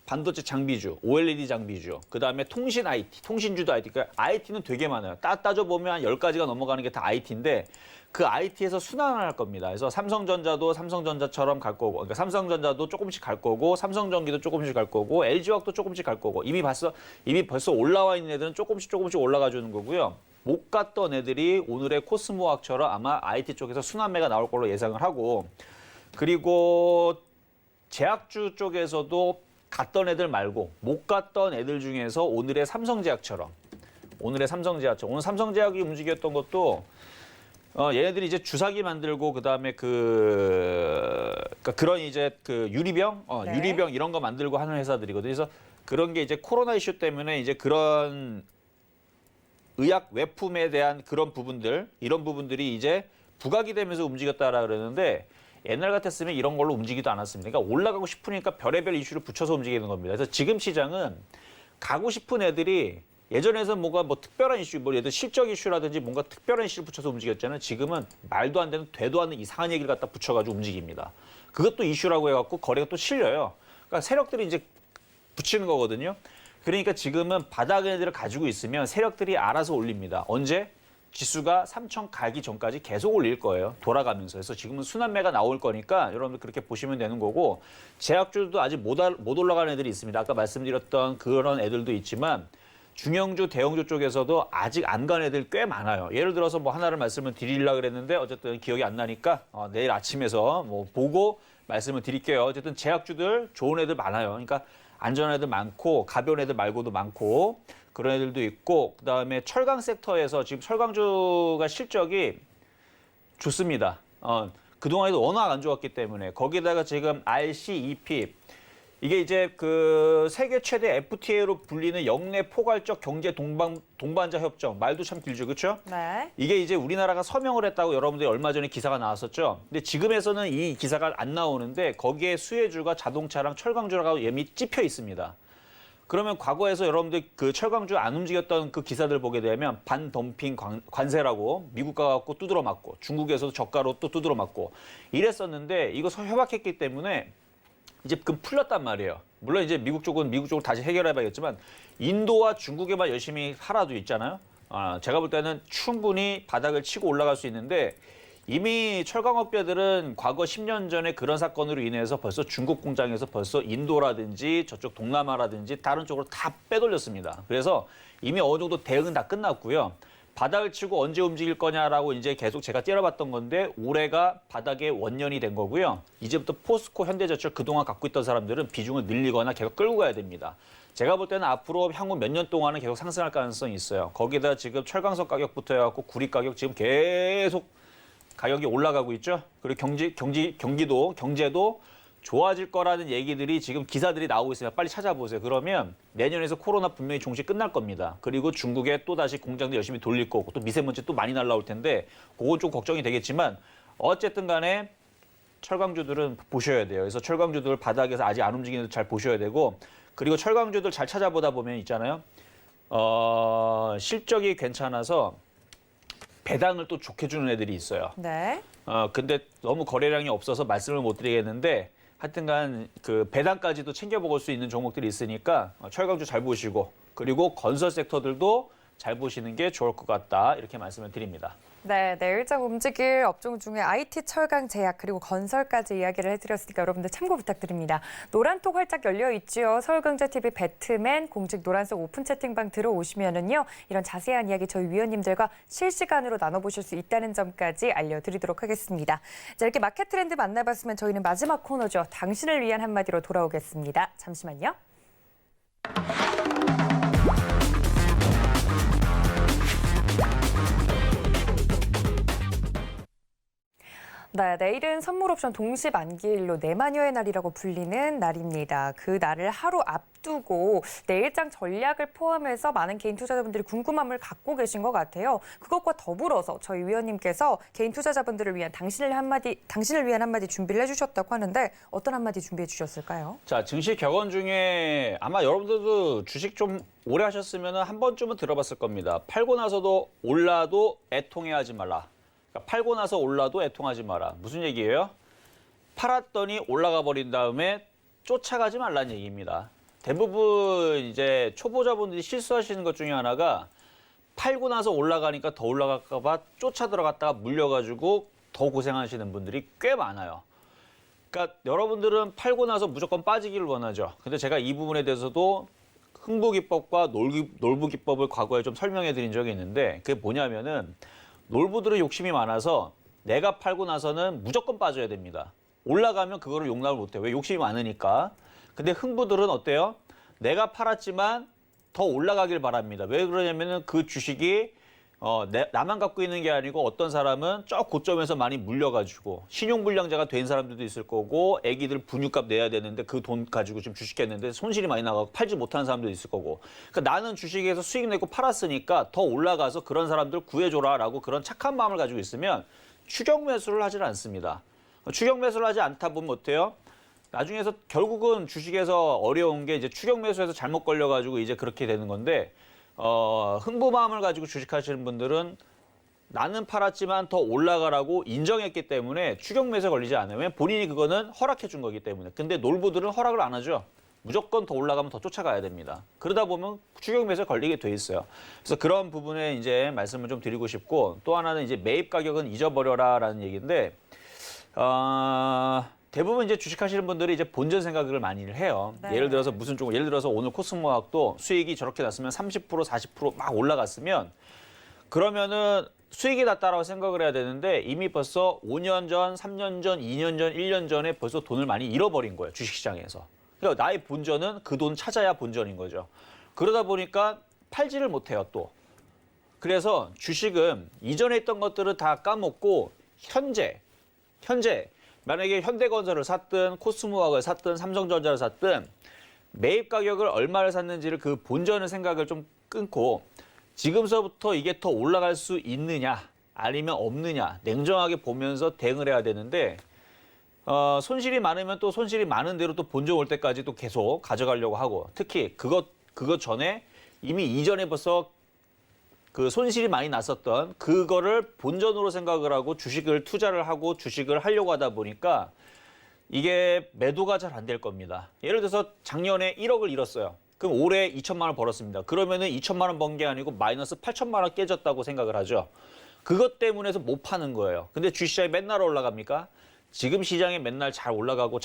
Speaker 3: 장비주, OLED 장비주, 그다음에 통신 IT, 통신주도 IT. 그러니까 IT는 되게 많아요. 따져보면 한 10가지가 넘어가는 게 다 IT인데 그 IT에서 순환할 겁니다. 그래서 삼성전자도 삼성전자처럼 갈 거고, 그러니까 삼성전자도 조금씩 갈 거고, 삼성전기도 조금씩 갈 거고, LG화학도 조금씩 갈 거고, 이미 벌써 올라와 있는 애들은 조금씩 올라가 주는 거고요. 못 갔던 애들이 오늘의 코스모학처럼 아마 IT 쪽에서 순환매가 나올 걸로 예상을 하고, 그리고 제약주 쪽에서도 갔던 애들 말고 못 갔던 애들 중에서 오늘 삼성제약이 움직였던 것도 얘네들이 이제 주사기 만들고 그다음에 그러니까 그런 이제 그 유리병
Speaker 2: 네.
Speaker 3: 유리병 이런 거 만들고 하는 회사들이거든요. 그래서 그런 게 이제 코로나 이슈 때문에 이제 그런 의약 외품에 대한 그런 부분들 이런 부분들이 이제 부각이 되면서 움직였다라 그러는데 옛날 같았으면 이런 걸로 움직이지도 않았습니다. 그러니까 올라가고 싶으니까 별의별 이슈를 붙여서 움직이는 겁니다. 그래서 지금 시장은 가고 싶은 애들이 예전에는 뭔가 뭐 특별한 이슈, 뭐 예를 들어 실적 이슈라든지 뭔가 특별한 이슈를 붙여서 움직였잖아요. 지금은 말도 안 되는 되도 않는 이상한 얘기를 갖다 붙여가지고 움직입니다. 그것도 이슈라고 해갖고 거래가 또 실려요. 그러니까 세력들이 이제 붙이는 거거든요. 그러니까 지금은 바닥 애들을 가지고 있으면 세력들이 알아서 올립니다. 언제? 지수가 3천 가기 전까지 계속 올릴 거예요. 돌아가면서. 그래서 지금은 순환매가 나올 거니까 여러분들 그렇게 보시면 되는 거고 제약주도 아직 못 올라가는 애들이 있습니다. 아까 말씀드렸던 그런 애들도 있지만 중형주, 대형주 쪽에서도 아직 안 간 애들 꽤 많아요. 예를 들어서 뭐 하나를 말씀을 드리려고 그랬는데 어쨌든 기억이 안 나니까 내일 아침에서 뭐 보고 말씀을 드릴게요. 어쨌든 제약주들 좋은 애들 많아요. 그러니까 안전한 애들 많고 가벼운 애들 말고도 많고 그런 애들도 있고 그다음에 철강 섹터에서 지금 철강주가 실적이 좋습니다. 그동안에도 워낙 안 좋았기 때문에 거기다가 지금 RCEP 이게 이제 그 세계 최대 FTA로 불리는 영내 포괄적 경제 동반자 협정 말도 참 길죠, 그렇죠?
Speaker 2: 네.
Speaker 3: 이게 이제 우리나라가 서명을 했다고 여러분들이 얼마 전에 기사가 나왔었죠. 근데 지금에서는 이 기사가 안 나오는데 거기에 수혜주가 자동차랑 철강주라고 이미 찝혀 있습니다. 그러면 과거에서 여러분들 그 철강주 안 움직였던 그 기사들 보게 되면 반덤핑 관세라고 미국 가갖고 두드러 맞고 중국에서도 저가로 또 두드러 맞고 이랬었는데 이거 협약했기 때문에 이제 그 풀렸단 말이에요. 물론 이제 미국 쪽은 미국 쪽으로 다시 해결해봐야겠지만 인도와 중국에만 열심히 하라도 있잖아요. 제가 볼 때는 충분히 바닥을 치고 올라갈 수 있는데 이미 철강업계들은 과거 10년 전에 그런 사건으로 인해서 벌써 중국 공장에서 벌써 인도라든지 저쪽 동남아라든지 다른 쪽으로 다 빼돌렸습니다. 그래서 이미 어느 정도 대응은 다 끝났고요. 바닥을 치고 언제 움직일 거냐라고 이제 계속 제가 째려봤던 건데 올해가 바닥의 원년이 된 거고요. 이제부터 포스코, 현대제철 그동안 갖고 있던 사람들은 비중을 늘리거나 계속 끌고 가야 됩니다. 제가 볼 때는 앞으로 향후 몇 년 동안은 계속 상승할 가능성이 있어요. 거기다 지금 철강석 가격부터 해갖고 구리 가격 지금 계속 가격이 올라가고 있죠. 그리고 경제도 좋아질 거라는 얘기들이 지금 기사들이 나오고 있어요. 빨리 찾아보세요. 그러면 내년에서 코로나 분명히 종식 끝날 겁니다. 그리고 중국에 또다시 공장도 열심히 돌릴 거고 또 미세먼지 또 많이 날라올 텐데 그건 좀 걱정이 되겠지만 어쨌든 간에 철강주들은 보셔야 돼요. 그래서 철강주들 바닥에서 아직 안 움직이는 잘 보셔야 되고 그리고 철강주들 잘 찾아보다 보면 있잖아요. 실적이 괜찮아서 배당을 또 좋게 주는 애들이 있어요.
Speaker 2: 네.
Speaker 3: 근데 너무 거래량이 없어서 말씀을 못 드리겠는데 하여튼간 그 배당까지도 챙겨 먹을 수 있는 종목들이 있으니까 철강주 잘 보시고 그리고 건설 섹터들도 잘 보시는 게 좋을 것 같다 이렇게 말씀을 드립니다.
Speaker 2: 네, 내일장 움직일 업종 중에 IT, 철강, 제약 그리고 건설까지 이야기를 해드렸으니까 여러분들 참고 부탁드립니다. 노란톡 활짝 열려 있지요. 서울경제TV 배트맨 공식 노란색 오픈 채팅방 들어오시면은요 이런 자세한 이야기 저희 위원님들과 실시간으로 나눠보실 수 있다는 점까지 알려드리도록 하겠습니다. 자, 이렇게 마켓 트렌드 만나봤으면 저희는 마지막 코너죠. 당신을 위한 한마디로 돌아오겠습니다. 잠시만요. 네, 내일은 선물 옵션 동시 만기일로 내마녀의 날이라고 불리는 날입니다. 그 날을 하루 앞두고 내일장 전략을 포함해서 많은 개인 투자자분들이 궁금함을 갖고 계신 것 같아요. 그것과 더불어서 저희 위원님께서 개인 투자자분들을 위한 당신을 위한 한마디 준비를 해주셨다고 하는데 어떤 한마디 준비해 주셨을까요?
Speaker 3: 자, 증시 격언 중에 아마 여러분들도 주식 좀 오래 하셨으면 한 번쯤은 들어봤을 겁니다. 팔고 나서도 올라도 애통해하지 말라. 팔고 나서 올라도 애통하지 마라. 무슨 얘기예요? 팔았더니 올라가 버린 다음에 쫓아가지 말라는 얘기입니다. 대부분 이제 초보자분들이 실수하시는 것 중에 하나가 팔고 나서 올라가니까 더 올라갈까 봐 쫓아 들어갔다가 물려가지고 더 고생하시는 분들이 꽤 많아요. 그러니까 여러분들은 팔고 나서 무조건 빠지기를 원하죠. 근데 제가 이 부분에 대해서도 흥부기법과 놀부기법을 과거에 좀 설명해 드린 적이 있는데 그게 뭐냐면은 놀부들은 욕심이 많아서 내가 팔고 나서는 무조건 빠져야 됩니다. 올라가면 그거를 용납을 못해요. 왜? 욕심이 많으니까. 근데 흥부들은 어때요? 내가 팔았지만 더 올라가길 바랍니다. 왜 그러냐면은 그 주식이 나만 갖고 있는 게 아니고 어떤 사람은 저 고점에서 많이 물려가지고 신용불량자가 된 사람들도 있을 거고 애기들 분유값 내야 되는데 그 돈 가지고 지금 주식했는데 손실이 많이 나가고 팔지 못하는 사람도 있을 거고 그러니까 나는 주식에서 수익 내고 팔았으니까 더 올라가서 그런 사람들 구해줘라라고 그런 착한 마음을 가지고 있으면 추격 매수를 하질 않습니다. 추격 매수를 하지 않다 보면 어때요? 나중에서 결국은 주식에서 어려운 게 이제 추격 매수해서 잘못 걸려가지고 이제 그렇게 되는 건데 흥부 마음을 가지고 주식하시는 분들은 나는 팔았지만 더 올라가라고 인정했기 때문에 추격 매수에 걸리지 않아요. 왜냐면 본인이 그거는 허락해 준 거기 때문에. 근데 놀부들은 허락을 안 하죠. 무조건 더 올라가면 더 쫓아가야 됩니다. 그러다 보면 추격 매수에 걸리게 돼 있어요. 그래서 그런 부분에 이제 말씀을 좀 드리고 싶고 또 하나는 이제 매입 가격은 잊어버려라라는 얘기인데 대부분 이제 주식하시는 분들이 이제 본전 생각을 많이 해요.
Speaker 2: 네.
Speaker 3: 예를 들어서 무슨 종목, 예를 들어서 오늘 코스모학도 수익이 저렇게 났으면 30%, 40% 막 올라갔으면 그러면은 수익이 났다라고 생각을 해야 되는데 이미 벌써 5년 전, 3년 전, 2년 전, 1년 전에 벌써 돈을 많이 잃어버린 거예요. 주식시장에서. 그러니까 나의 본전은 그 돈 찾아야 본전인 거죠. 그러다 보니까 팔지를 못해요, 또. 그래서 주식은 이전에 있던 것들을 다 까먹고 현재 만약에 현대건설을 샀든 코스모학을 샀든 삼성전자를 샀든 매입 가격을 얼마를 샀는지를 그 본전의 생각을 좀 끊고 지금서부터 이게 더 올라갈 수 있느냐 아니면 없느냐 냉정하게 보면서 대응을 해야 되는데 손실이 많으면 또 손실이 많은 대로 또 본전 올 때까지 또 계속 가져가려고 하고 특히 그것 전에 이미 이전에 벌써 그 손실이 많이 났었던 그거를 본전으로 생각을 하고 주식을 투자를 하고 주식을 하려고 하다 보니까 이게 매도가 잘 안 될 겁니다. 예를 들어서 작년에 1억을 잃었어요. 그럼 올해 2천만 원 벌었습니다. 그러면은 2천만 원 번 게 아니고 마이너스 8천만 원 깨졌다고 생각을 하죠. 그것 때문에서 못 파는 거예요. 근데 주식시장이 맨날 올라갑니까? 지금 시장이 맨날 잘 올라가고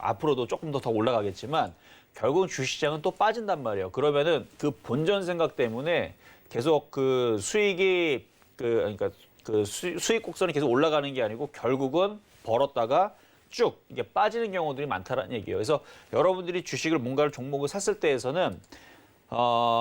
Speaker 3: 앞으로도 조금 더 올라가겠지만 결국은 주식시장은 또 빠진단 말이에요. 그러면은 그 본전 생각 때문에 계속 그 수익이 그러니까 그 수익 곡선이 계속 올라가는 게 아니고 결국은 벌었다가 쭉 이게 빠지는 경우들이 많다라는 얘기예요. 그래서 여러분들이 주식을 뭔가를 종목을 샀을 때에서는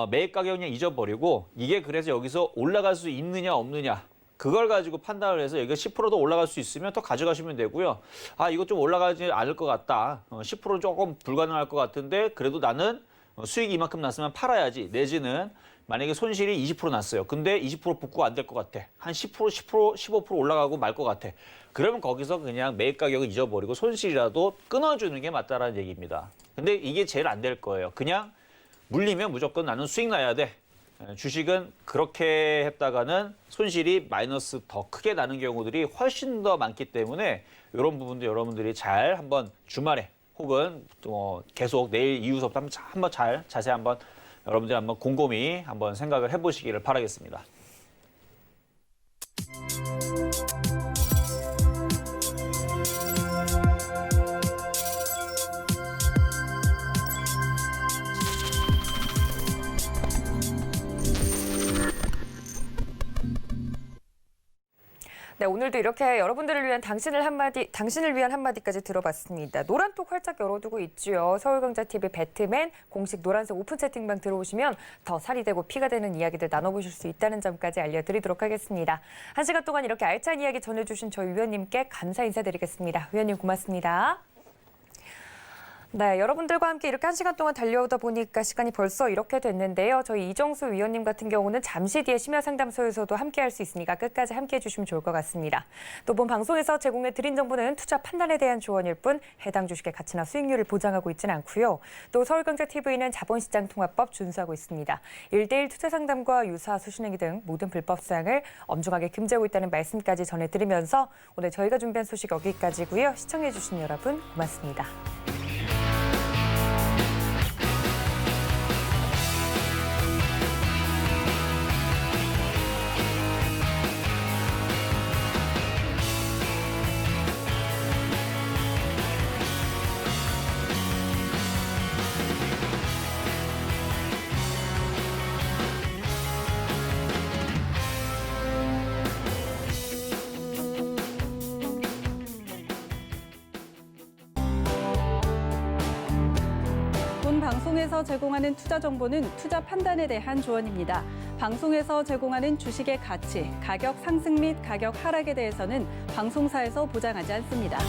Speaker 3: 매입 가격 그냥 잊어버리고 이게 그래서 여기서 올라갈 수 있느냐 없느냐 그걸 가지고 판단을 해서 이거 10%도 올라갈 수 있으면 더 가져가시면 되고요. 아, 이거 좀 올라가지 않을 것 같다. 10%는 조금 불가능할 것 같은데 그래도 나는 수익이 이만큼 났으면 팔아야지. 내지는 만약에 손실이 20% 났어요. 근데 20% 복구 안 될 것 같아. 한 10%, 10%, 15% 올라가고 말 것 같아. 그러면 거기서 그냥 매입 가격을 잊어버리고 손실이라도 끊어주는 게 맞다라는 얘기입니다. 근데 이게 제일 안 될 거예요. 그냥 물리면 무조건 나는 수익 나야 돼. 주식은 그렇게 했다가는 손실이 마이너스 더 크게 나는 경우들이 훨씬 더 많기 때문에 이런 부분도 여러분들이 잘 한번 주말에 혹은 또 계속 내일 이후 수업 한번 잘 자세히 한번 여러분들 한번 곰곰이 한번 생각을 해보시기를 바라겠습니다.
Speaker 2: 네, 오늘도 이렇게 여러분들을 위한 당신을 위한 한마디까지 들어봤습니다. 노란톡 활짝 열어두고 있지요. 서울경제TV 배트맨 공식 노란색 오픈 채팅방 들어오시면 더 살이 되고 피가 되는 이야기들 나눠보실 수 있다는 점까지 알려드리도록 하겠습니다. 1시간 동안 이렇게 알찬 이야기 전해주신 저희 위원님께 감사 인사드리겠습니다. 위원님 고맙습니다. 네, 여러분들과 함께 이렇게 1시간 동안 달려오다 보니까 시간이 벌써 이렇게 됐는데요. 저희 이정수 위원님 같은 경우는 잠시 뒤에 심야상담소에서도 함께할 수 있으니까 끝까지 함께해 주시면 좋을 것 같습니다. 또 본 방송에서 제공해 드린 정보는 투자 판단에 대한 조언일 뿐 해당 주식의 가치나 수익률을 보장하고 있지는 않고요. 또 서울경제TV는 자본시장통합법 준수하고 있습니다. 1대1 투자 상담과 유사 수신행위 등 모든 불법 사항을 엄중하게 금지하고 있다는 말씀까지 전해드리면서 오늘 저희가 준비한 소식 여기까지고요. 시청해 주신 여러분 고맙습니다.
Speaker 1: 본 방송에서 제공하는 투자 정보는 투자 판단에 대한 조언입니다. 방송에서 제공하는 주식의 가치, 가격 상승 및 가격 하락에 대해서는 방송사에서 보장하지 않습니다.